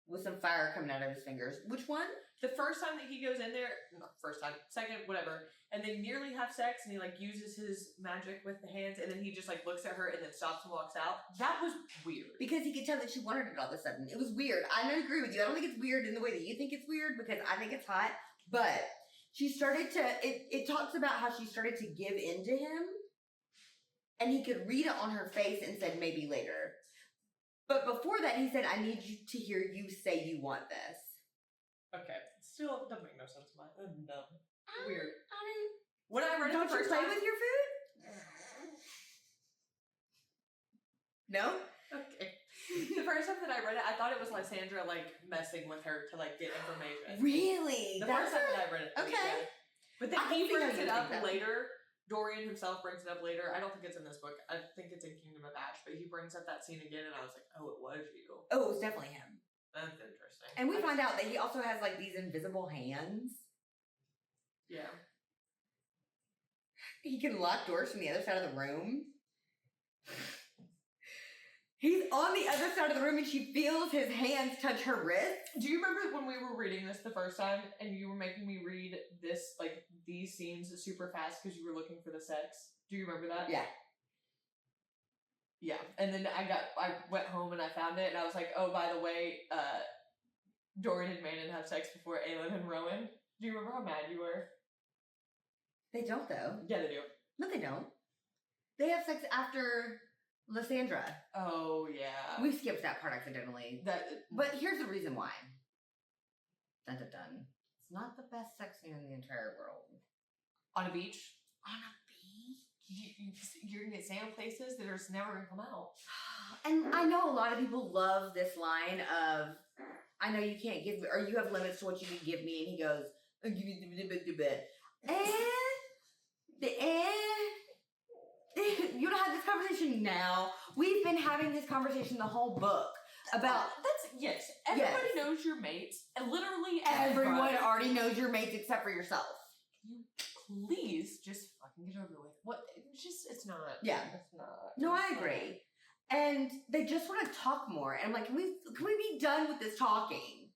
With some fire coming out of his fingers. Which one? The first time that he goes in there, not first time, second, whatever, and they nearly have sex, and he like uses his magic with the hands, and then he just like looks at her and then stops and walks out. That was weird. Because he could tell that she wanted it all of a sudden. It was weird. I don't agree with you. I don't think it's weird in the way that you think it's weird, because I think it's hot. But she started to, it talks about how she started to give in to him, and he could read it on her face and said maybe later. But before that, he said, I need you to hear you say you want this. Okay. Still doesn't make no sense to me. I'm dumb. Weird. I mean, When I read it don't the you first play time, with your food? No? okay. The first time that I read it, I thought it was Lysandra like messing with her to like get information. Really? The first time that I read it. Okay. Yeah. But then I he can see how brings you it up think that. later. Dorian himself brings it up later. I don't think it's in this book. I think it's in Kingdom of Ash. But he brings up that scene again, and I was like, oh, it was you. Oh, it was definitely him. That's interesting. And we find out that he also has like these invisible hands. Yeah. He can lock doors from the other side of the room. He's on the other side of the room and she feels his hands touch her wrist. Do you remember when we were reading this the first time and you were making me read this, like, these scenes super fast because you were looking for the sex? Do you remember that? Yeah. Yeah. And then I went home and I found it and I was like, oh, by the way, Dorian and Manon have sex before Aelin and Rowan. Do you remember how mad you were? They don't though. Yeah, they do. No, they don't. They have sex after Lysandra. Oh, yeah. We skipped that part accidentally. But here's the reason why. Dun dun dun. It's not the best sex scene in the entire world. On a beach? On a beach? You're gonna get sand places that are just never gonna come out. And I know a lot of people love this line of, I know you can't give me, or you have limits to what you can give me. And he goes, I'll give you the bit. You don't have this conversation now. We've been having this conversation the whole book about. Yes. Everybody knows your mates. And literally Everyone already knows your mates except for yourself. You please just fucking get over with. What? It's not. Yeah. It's not. No, I agree. And they just want to talk more. And I'm like, can we be done with this talking?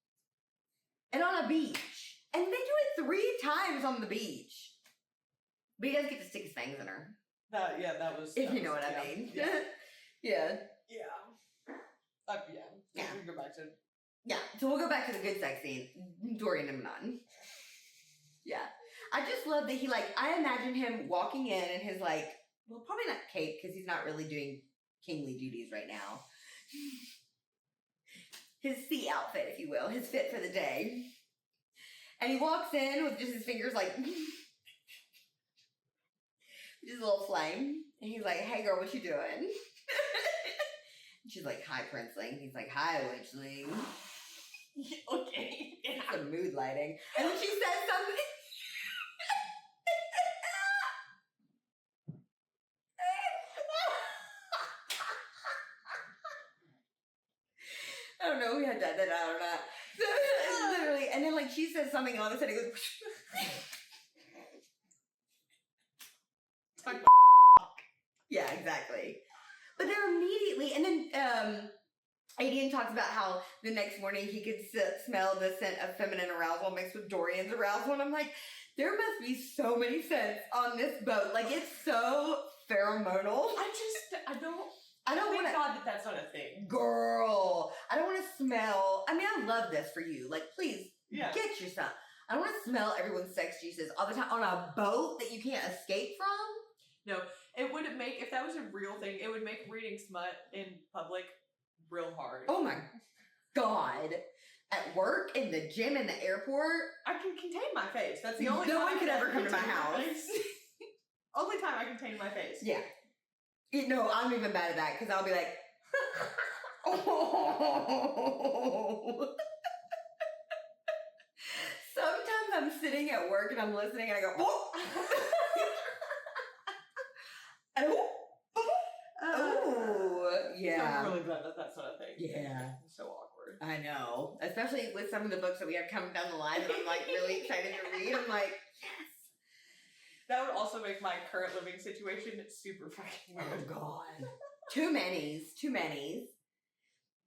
And on a beach. And they do it 3 times on the beach. But he does get to stick his fangs in her. That was. If you know what I mean. Yeah. Yeah. Yeah. Yeah. We can go back to. Yeah. So we'll go back to the good sex scene. Dorian and Manon. Yeah. I just love that he, like, I imagine him walking in and his, like, well, probably not cape because he's not really doing kingly duties right now. His sea outfit, if you will. His fit for the day. And he walks in with just his fingers, like, just a little flame. And he's like, hey, girl, what you doing? She's like, hi, Princeling. He's like, hi, Witchling. Okay. Yeah. Some mood lighting. And then she says something. I don't know if we had that out or not. So, literally, and then like she says something and all of a sudden it goes. Yeah, exactly. But they're immediately, and then Aelin talks about how the next morning he could smell the scent of feminine arousal mixed with Dorian's arousal, and I'm like, there must be so many scents on this boat. Like, it's so pheromonal. I don't want thank to. God that's not a thing. Girl, I don't want to smell. I mean, I love this for you. Like, please, Yeah. get yourself. I don't want to smell everyone's sex juices all the time on a boat that you can't escape from. No, it would make, if that was a real thing, it would make reading smut in public real hard. Oh my God. At work, in the gym, in the airport. I can contain my face. That's the only No time one I could can ever come to my contain house. face. Only time I contain my face. Yeah. No, I'm even mad at that because I'll be like, oh. Sometimes I'm sitting at work and I'm listening and I go, whoa. Oh, yeah. Some really glad that that's not a thing. Yeah. It's so awkward. I know. Especially with some of the books that we have coming down the line that I'm like really excited to read. I'm like, yes. That would also make my current living situation super fucking weird. Oh god. Too many.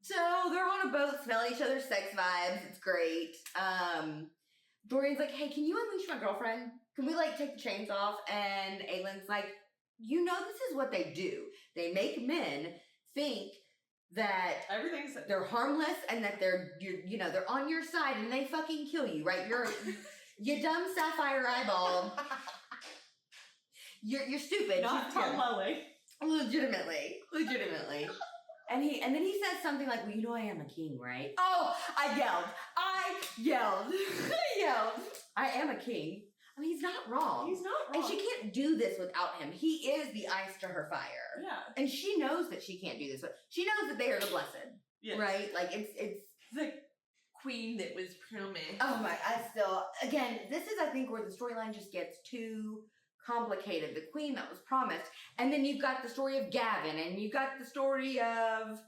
So they're on a boat, smell each other's sex vibes. It's great. Dorian's like, hey, can you unleash my girlfriend? Can we like take the chains off? And Aelin's like, you know, this is what they do. They make men think that Everything's they're harmless and that they're on your side and they fucking kill you, right? You dumb sapphire eyeball. You're stupid. not Tom Lelly. Legitimately. And then he says something like, well, you know I am a king, right? Oh, I yelled. I am a king. I mean, he's not wrong. He's not wrong. And she can't do this without him. He is the ice to her fire. Yeah. And she knows that she can't do this, but she knows that they are the blessed. Yes. Right? Like, it's the queen that was promised. oh my, again, this is, I think, where the storyline just gets too complicated. The queen that was promised. And then you've got the story of Gavin, and you've got the story of...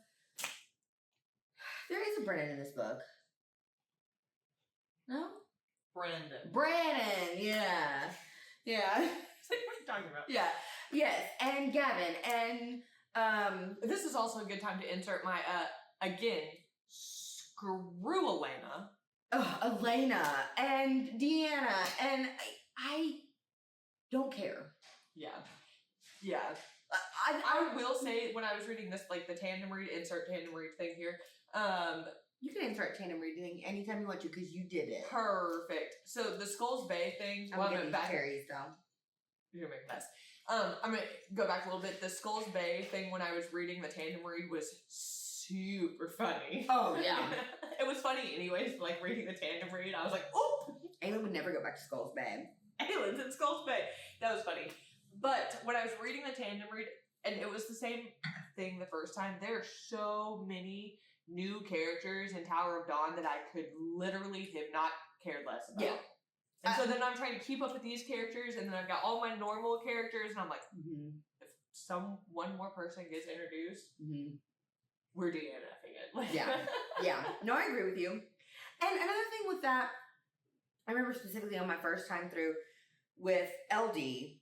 There is a Brennan in this book. No? Brandon, yeah. It's like, what are you talking about? Yeah. Yes, and Gavin, and this is also a good time to insert my again, screw Elena. Elena and Deanna, and I don't care. Yeah. I I will say, when I was reading this, like the tandem read, insert tandem read thing here, you can insert tandem reading anytime you want to because you did it. perfect. So the Skulls Bay thing, I'm getting cherries though. You're gonna make a mess. I'm gonna go back a little bit. The Skulls Bay thing, when I was reading the tandem read, was super funny. Oh yeah. It was funny anyways, like reading the tandem read. I was like, oh! Aelin would never go back to Skulls Bay. Aelin's in Skulls Bay. That was funny. But when I was reading the tandem read, and it was the same thing the first time, there are so many new characters in Tower of Dawn that I could literally have not cared less about. Yeah. And so then I'm trying to keep up with these characters, and then I've got all my normal characters, and I'm like, if one more person gets introduced, we're DNFing it. Like, Yeah. No, I agree with you. And another thing with that, I remember specifically on my first time through with LD,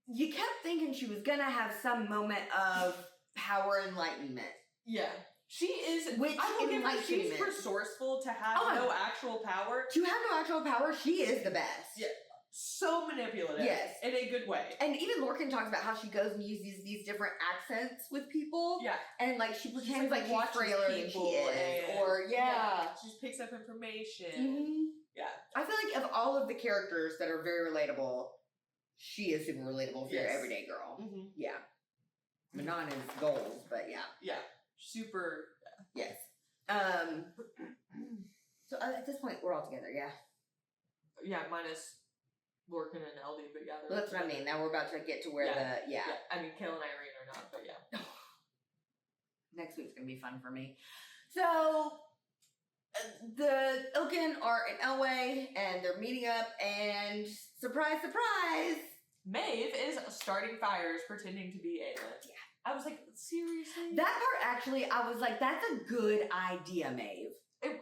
you kept thinking she was gonna have some moment of power enlightenment. Yeah. She is, Which I will give her, she's enlightenment. resourceful to have no actual power. To have no actual power, she is the best. Yeah. So manipulative. Yes. In a good way. And even Lorcan talks about how she goes and uses these different accents with people. Yeah. And like she pretends like she's watches frailer than she people is. and- Or She just picks up information. Mhm. Yeah. I feel like of all of the characters that are very relatable, she is super relatable for your Yes. everyday girl. Mm-hmm. Yeah. Manon is goals, but yeah. Yeah. Super. Yes. So at this point, we're all together, yeah. Yeah, minus Lorcan and LD, but yeah. Well, that's what I mean. Now we're about to get to where Yeah. I mean, Kale and Irene are not, but yeah. Next week's going to be fun for me. So, the Ilkin are in Elway, and they're meeting up, and surprise, surprise! Maeve is starting fires pretending to be Aelin. Yeah. I was like, seriously? That part, actually, I was like, that's a good idea, Maeve.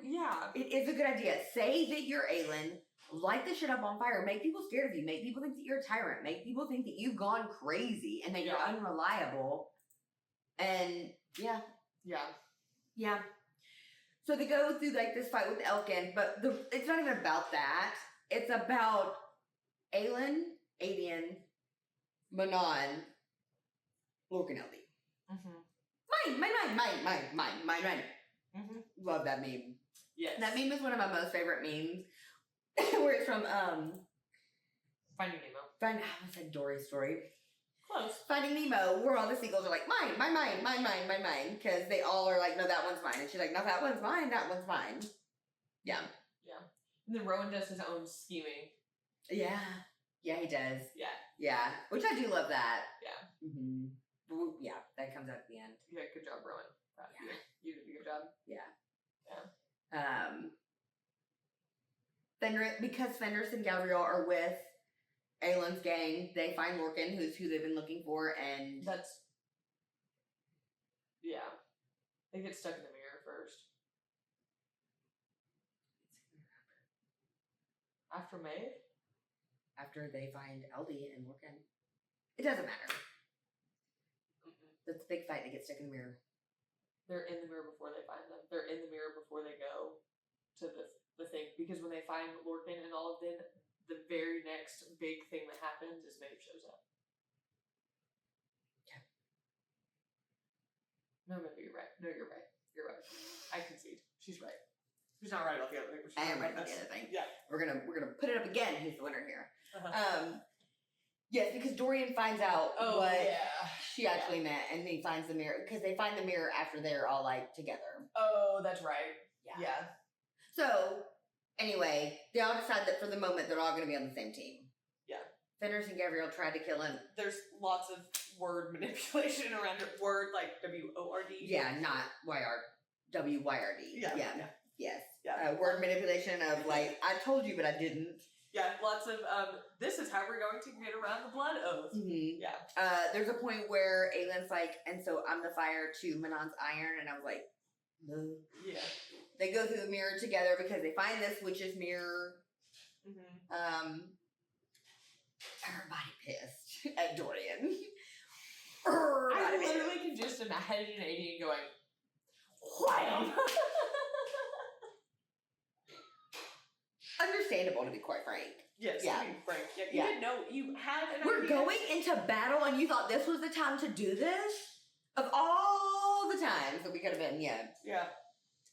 Yeah. It is a good idea. Say that you're Aelin, light the shit up on fire, make people scared of you, make people think that you're a tyrant, make people think that you've gone crazy, and that you're unreliable. And, yeah. So they go through, like, this fight with Elkin, but it's not even about that. It's about Aelin, Adian, Manon, Lorcan, LD. Mm-hmm. Mine. Mm-hmm. Love that meme. Yes. That meme is one of my most favorite memes. Where it's from, Finding Nemo. I said Dory's Story. Close. Finding Nemo, where all the seagulls are like, mine. Because they all are like, no, that one's mine. And she's like, no, that one's mine. Yeah. And then Rowan does his own scheming. Yeah, he does. Yeah. Yeah, which I do love that. Yeah. Mm-hmm. Yeah, that comes out at the end. Yeah, good job, Rowan. Yeah. You did a good job. Because Fenris and Gabriel are with Aelin's gang, they find Lorcan, who's who they've been looking for, and That's... Yeah. They get stuck in the mirror first. After Maeve? After they find Aldi and Lorcan. It doesn't matter. That's a big fight. They get stuck in the mirror. They're in the mirror before they find them. They're in the mirror before they go to the thing. Because when they find Lorcan and all of them, the very next big thing that happens is Maeve shows up. Yeah. No, maybe you're right. No, you're right. You're right. I concede. She's right. She's not right about the other thing. But she's I am right about about the other thing. Yeah. We're gonna put it up again. Who's the winner here? Uh-huh. Yes, because Dorian finds out what yeah. she actually meant, and he finds the mirror because they find the mirror after they're all like together. Oh, that's right. Yeah. Yeah. So anyway, they all decide that for the moment they're all going to be on the same team. Yeah. Fenris and Gabriel tried to kill him. There's lots of word manipulation around it. Word like WORD. Yeah, not WYRD. Yeah. Yes. Yeah. Word manipulation of like, I told you, but I didn't. Yeah, lots of, this is how we're going to get around the blood oath. Mm-hmm. Yeah. There's a point where Aelin's like, and so I'm the fire to Manon's iron, and I was like, no. Yeah. They go through the mirror together because they find this witch's mirror. Mm-hmm. Everybody pissed at Dorian. I literally can just imagine Aelin going, wham! Understandable, to be quite frank. Yes, Yeah. to be frank. Yeah, you Yeah. didn't know, you had an We're idea. going into battle, and you thought this was the time to do this? Of all the times that we could have been, yeah. Yeah,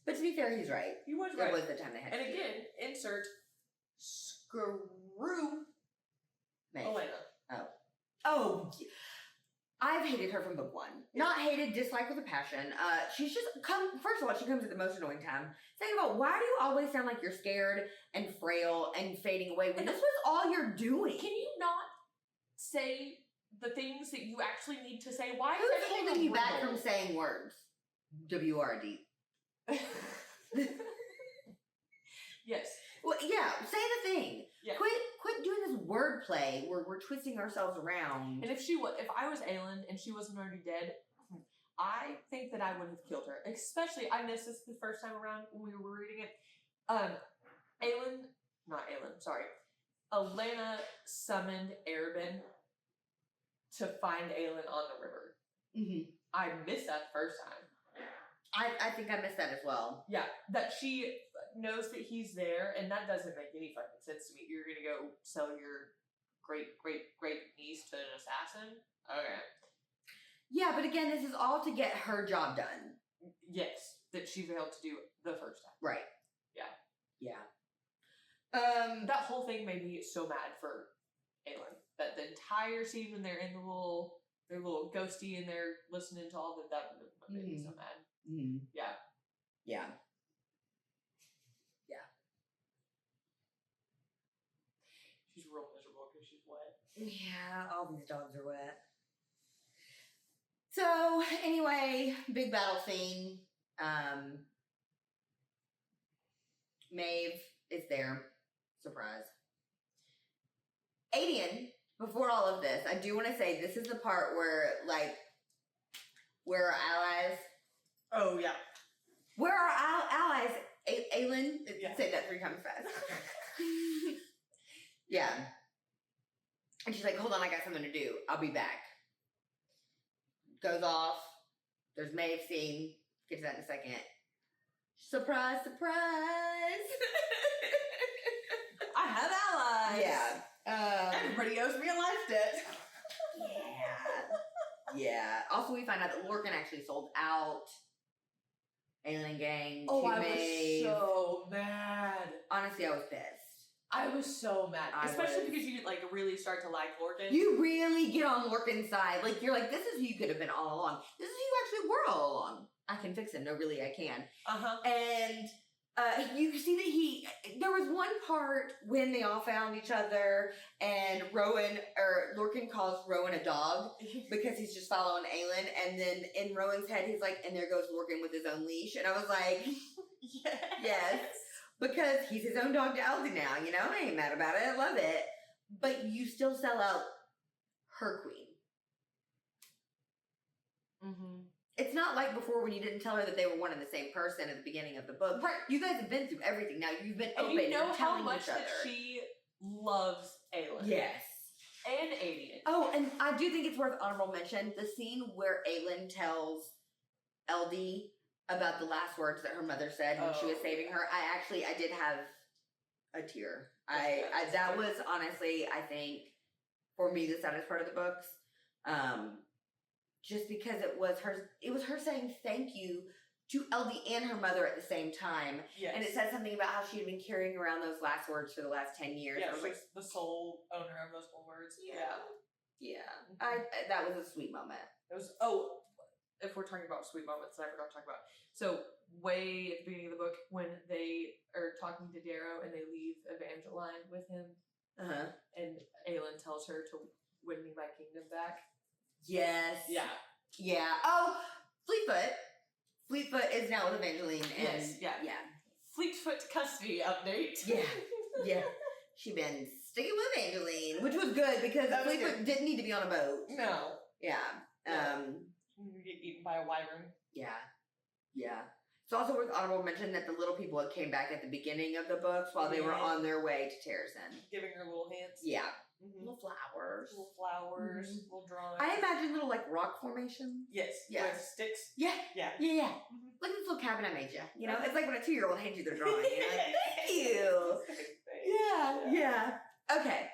But to be fair, he's right. he was It right. was the time they had And to do it. again, insert screw Meg. Elena. Oh, I've hated her from book one. Not hated, disliked with a passion. She's just first of all, she comes at the most annoying time. Second of all, why do you always sound like you're scared and frail and fading away when this was all you're doing? Can you not say the things that you actually need to say? Why is Who's everything holding you back rumble? from saying words? WRD. Yes. Well, yeah, say the thing. Yeah. Quit doing this wordplay where we're twisting ourselves around. And if I was Aelin and she wasn't already dead, I think that I would have killed her. Especially, I missed this the first time around when we were reading it. Elena summoned Arabin to find Aelin on the river. Mm-hmm. I missed that the first time. I think I missed that as well. Yeah, that she knows that he's there, and that doesn't make any fucking sense to me. You're gonna go sell your great niece to an assassin? Okay. Yeah, but again, this is all to get her job done. Yes, that she failed to do the first time. Right. Yeah. Yeah. That whole thing made me so mad for Aelin. That the entire scene when they're in their little ghosty and they're listening to all that made me so mad. Mm-hmm. Yeah. Yeah. She's real miserable because she's wet. Yeah, all these dogs are wet. So, anyway, big battle scene. Maeve is there. Surprise. Aelin, before all of this, I do want to say this is the part where, where our allies... Oh, yeah. Where are our allies? Aelin? Yeah. Say that 3 times fast. Yeah. And she's like, hold on, I got something to do. I'll be back. Goes off. There's Maeve scene. Get to that in a second. Surprise, surprise. I have allies. Yeah. Everybody owes me a life debt. Yeah. Also, we find out that Lorcan actually sold out. Aelin gang. Oh, to I Maeve. was so mad. Honestly, I was pissed. I was so mad. I Especially was. because you really start to like Lorcan. You really get on Lorcan's side. Like, you're like, this is who you could have been all along. This is who you actually were all along. I can fix him. No, really, I can. Uh-huh. And you see that there was one part when they all found each other and Lorcan calls Rowan a dog because he's just following Aelin. And then in Rowan's head, he's like, and there goes Lorcan with his own leash. And I was like, yes. Because he's his own dog to Aldi now, you know? I ain't mad about it. I love it. But you still sell out her queen. Mm-hmm. it's not like before when you didn't tell her that they were one and the same person at the beginning of the book. Right. You guys have been through everything. Now you've been And open you know and how telling much each other. that she loves Aelin. Yes. And Aelin. Oh, and I do think it's worth honorable mention the scene where Aelin tells LD about the last words that her mother said when she was saving her. I did have a tear. That was honestly, I think, for me, the saddest part of the books. Just because it was her saying thank you to LD and her mother at the same time. Yes. And it said something about how she had been carrying around those last words for the last 10 years. Yeah, I was like, she's the sole owner of those full words. yeah. That was a sweet moment. It was, if we're talking about sweet moments that I forgot to talk about. So, way at the beginning of the book, when they are talking to Darrow and they leave Evangeline with him, and Aelin tells her to win me my kingdom back. Yes. Yeah. Yeah. Oh, Fleetfoot. Fleetfoot is now with Evangeline. And Yes, yeah. Yeah. Fleetfoot custody update. Yeah. Yeah. She been sticking with Evangeline, which was good because That was Fleetfoot didn't need to be on a boat. No. Yeah. You get eaten by a wyvern. Yeah. Yeah. It's also worth honorable mention that the little people came back at the beginning of the books while they were on their way to Terrazin. Giving her little hints. Yeah. Mm-hmm. Little flowers. Little flowers, little drawings. I imagine little like rock formations. Yes. Yeah. With sticks. Yeah. Yeah. Yeah. Mm-hmm. Look at this little cabin I made you. You know, it's like when a 2-year-old hands you their drawing. You know? Thank you. Yeah. Okay.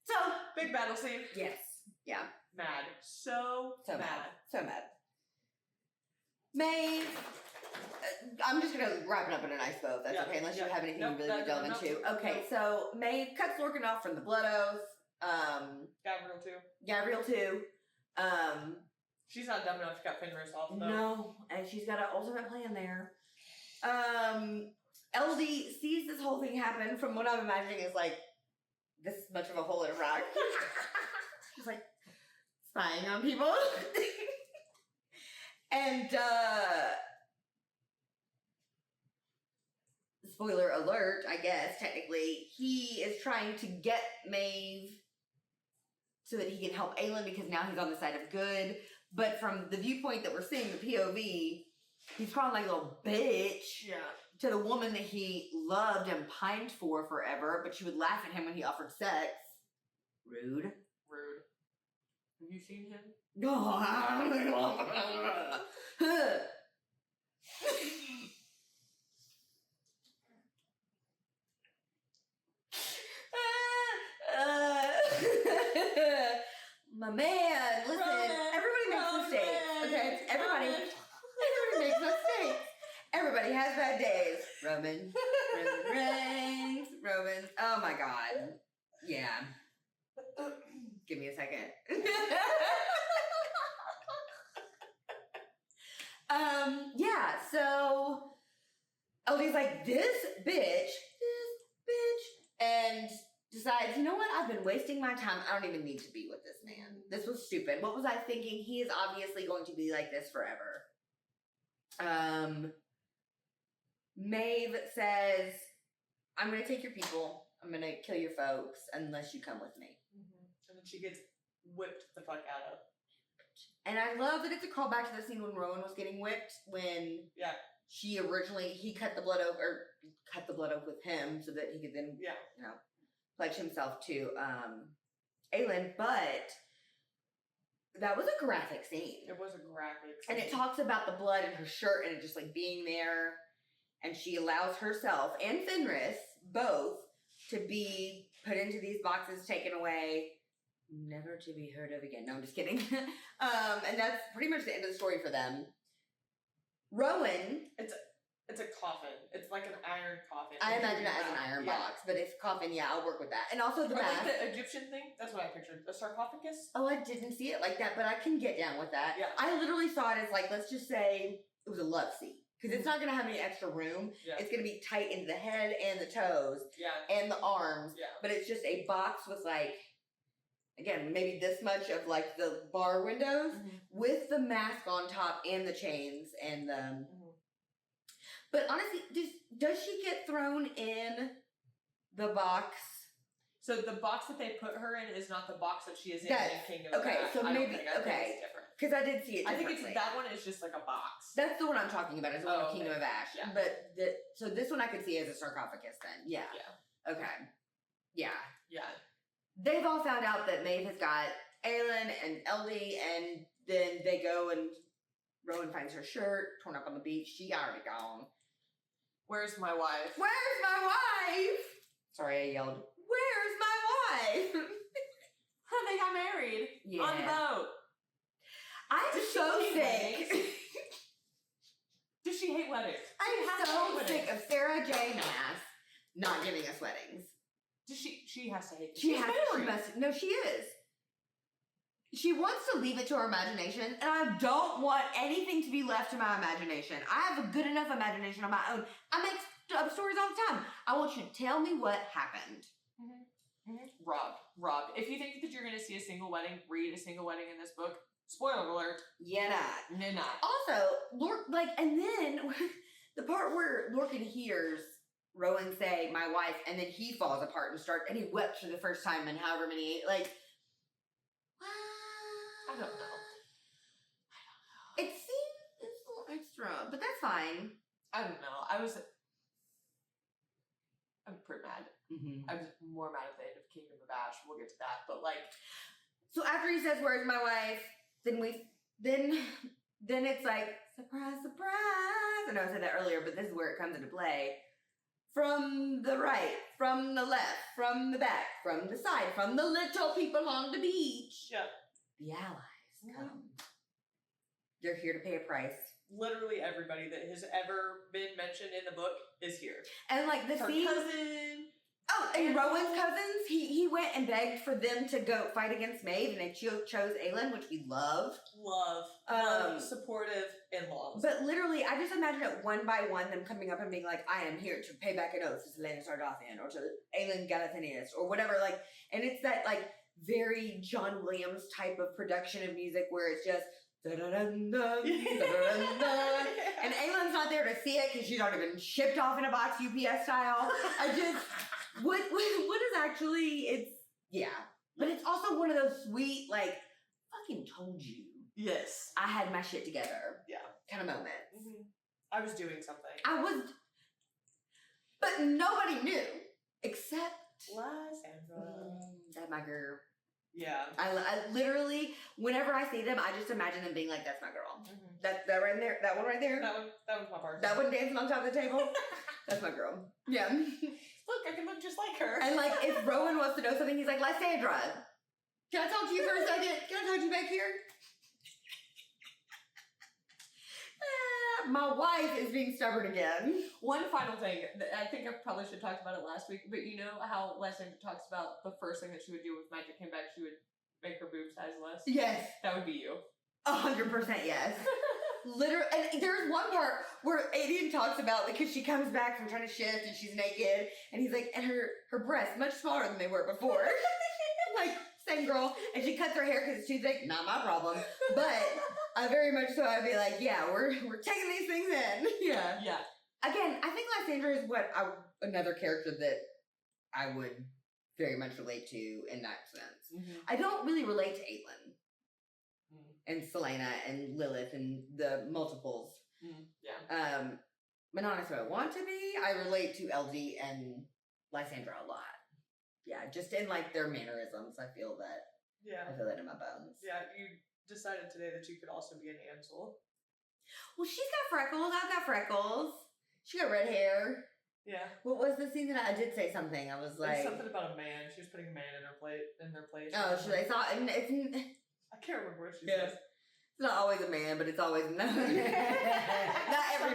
So. Big battle scene. Yes. Yeah. Mad. So mad. So mad. Maeve. I'm just gonna wrap it up in a nice bow, if that's okay, unless you have anything you really want to delve into. Okay, so Maeve cuts Lorcan off from the Blood Oath. Gabriel too. She's not dumb enough to cut Fenris off though. No, and she's got an ultimate plan there. LD sees this whole thing happen from what I'm imagining is like this much of a hole in a rock. She's like spying on people. And spoiler alert, I guess, technically, he is trying to get Maeve so that he can help Aelin because now he's on the side of good. But from the viewpoint that we're seeing, the POV, he's crawling like a little bitch to the woman that he loved and pined for forever, but she would laugh at him when he offered sex. Rude. Have you seen him? My man, listen, everybody makes mistakes, okay? Everybody makes mistakes. Everybody has bad days. Roman Reigns, oh my god. Yeah. Give me a second. Yeah, so LD's like, this bitch, and decides, you know what, I've been wasting my time. I don't even need to be with this man. This was stupid. What was I thinking? He is obviously going to be like this forever. Maeve says, I'm going to take your people. I'm going to kill your folks unless you come with me. And then she gets whipped the fuck out of. And I love that it's a callback to the scene when Rowan was getting whipped when he cut the blood oath with him so that he could then pledge himself to Aelin, but that was a graphic scene. It was a graphic scene. And it talks about the blood in her shirt and it just like being there, and she allows herself and Fenris both to be put into these boxes, taken away, never to be heard of again. No, I'm just kidding. And that's pretty much the end of the story for them. Rowan. It's a coffin. It's like an iron coffin. I imagine it as an iron box, but it's coffin, yeah, I'll work with that. And also the mask. Like the Egyptian thing? That's what I pictured. The sarcophagus? Oh, I didn't see it like that, but I can get down with that. Yeah. I literally saw it as like, let's just say it was a love seat. Because it's not going to have any extra room. Yeah. It's going to be tight into the head and the toes. Yeah. And the arms. Yeah. But it's just a box with like, again, maybe this much of like the bar windows with the mask on top and the chains and the... But honestly, does she get thrown in the box So the box that they put her in is not the box that she is in That's- Kingdom of okay, Ash. so I don't maybe- think- I think okay. it's different. Because I did see it I think differently. it's that one is just like a box. That's the one I'm talking about. Is the one Oh, with Kingdom okay. of Ash. Yeah. But so this one I could see as a sarcophagus then. Yeah. Yeah. Okay. Yeah. Yeah. They've all found out that Maeve has got Aelin and Ellie, and then they go and Rowan finds her shirt torn up on the beach. She already gone. Where's my wife? Where's my wife? Sorry, I yelled. Where's my wife? They got married on the boat. I'm Does she so hate sick. weddings? Does she hate weddings? I'm has to so hate sick weddings. of Sarah J. Maas not giving us weddings. Does she has to hate them. She She's has. She married. must. No, she is. She wants to leave it to her imagination, and I don't want anything to be left to my imagination. I have a good enough imagination on my own. I make up stories all the time. I want you to tell me what happened. Robbed. If you think that you're going to see a single wedding, read a single wedding in this book. Spoiler alert. Yeah, not. No, not. Also, and then the part where Lorcan hears Rowan say, "My wife," and then he falls apart and he wept for the first time in however many, like, I don't know. It seems it's a little extra, but that's fine. I don't know. I'm pretty mad. Mm-hmm. I was more mad at the end of Kingdom of Ash. We'll get to that. But like, So after he says, "Where's my wife?" then it's like, surprise, surprise. I know I said that earlier, but this is where it comes into play. From the right, from the left, from the back, from the side, from the little people on the beach. yeah, The allies come. They're here to pay a price. literally everybody that has ever been mentioned in the book is here. And like the Her scene. cousin. Oh, and Rowan's cousins, he went and begged for them to go fight against Maeve, and they chose Aelin, which we love. Love, supportive in-laws. But literally, I just imagine it one by one, them coming up and being like, "I am here to pay back an oath to Selena Sargothian, or to Aelin Galathinius, or whatever." Like, and it's that like very John Williams type of production of music where it's just da-da-dun-dun, da-da-dun-dun. And Aelin's not there to see it because she's already been shipped off in a box UPS style. What is actually, but it's also one of those sweet, like, fucking told you. Yes. I had my shit together. Yeah. Kind of moments. Mm-hmm. I was doing something. But nobody knew except Lysandra. that my girl. Yeah. I literally, whenever I see them, I just imagine them being like, "That's my girl." Mm-hmm. That right there, that one right there. That one's my part. That one dancing on top of the table. That's my girl. Yeah. Look, I can look just like her. And like, if Rowan wants to know something, he's like, "Lysandra, can I talk to you for a second? Can I talk to you back here?" My wife is being stubborn again. One final thing, I think I probably should have talked about it last week, but you know how Lysandra talks about the first thing that she would do if magic came back, she would make her boob size less? Yes. That would be you. 100% yes. Literally, and there's one part where Aelin talks about, because she comes back from trying to shift and she's naked, and he's like, and her breasts much smaller than they were before. Like, same girl, and she cuts her hair because it's too thick. Not my problem, but I very much so. I'd be like, yeah, we're taking these things in. Yeah. Yeah. Again, I think Lysandra is another character that I would very much relate to in that sense. Mm-hmm. I don't really relate to Aelin and Selena and Lilith and the multiples. Yeah. But not necessarily I want to be. I relate to LD and Lysandra a lot. Yeah, just in like their mannerisms, I feel that in my bones. Yeah, you decided today that you could also be an Ansel. Well, she's got freckles. I've got freckles. She got red hair. Yeah. What was the scene that I did say something? I was like, something about a man. She was putting a man in their place. Oh, should I saw it? I can't remember what she said. It's not always a man, but it's always not every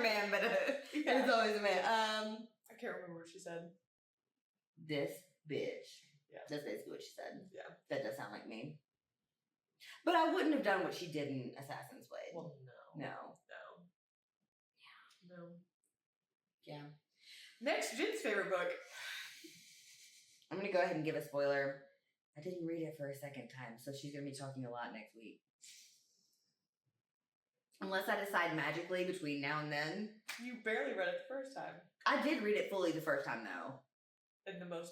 man, but it's always a man. I can't remember what she said. This bitch. Yeah. That's basically what she said. Yeah. That does sound like me. But I wouldn't have done what she did in Assassin's Blade. Well, no. Yeah. Next, Jin's favorite book. I'm going to go ahead and give a spoiler. I didn't read it for a second time, so she's going to be talking a lot next week. Unless I decide magically between now and then. You barely read it the first time. I did read it fully the first time, though. In the most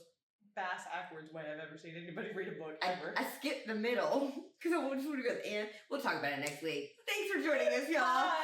backwards way I've ever seen anybody read a book I ever. skipped the middle because I just want to go to the end. We'll talk about it next week. Thanks for joining us, y'all. Bye.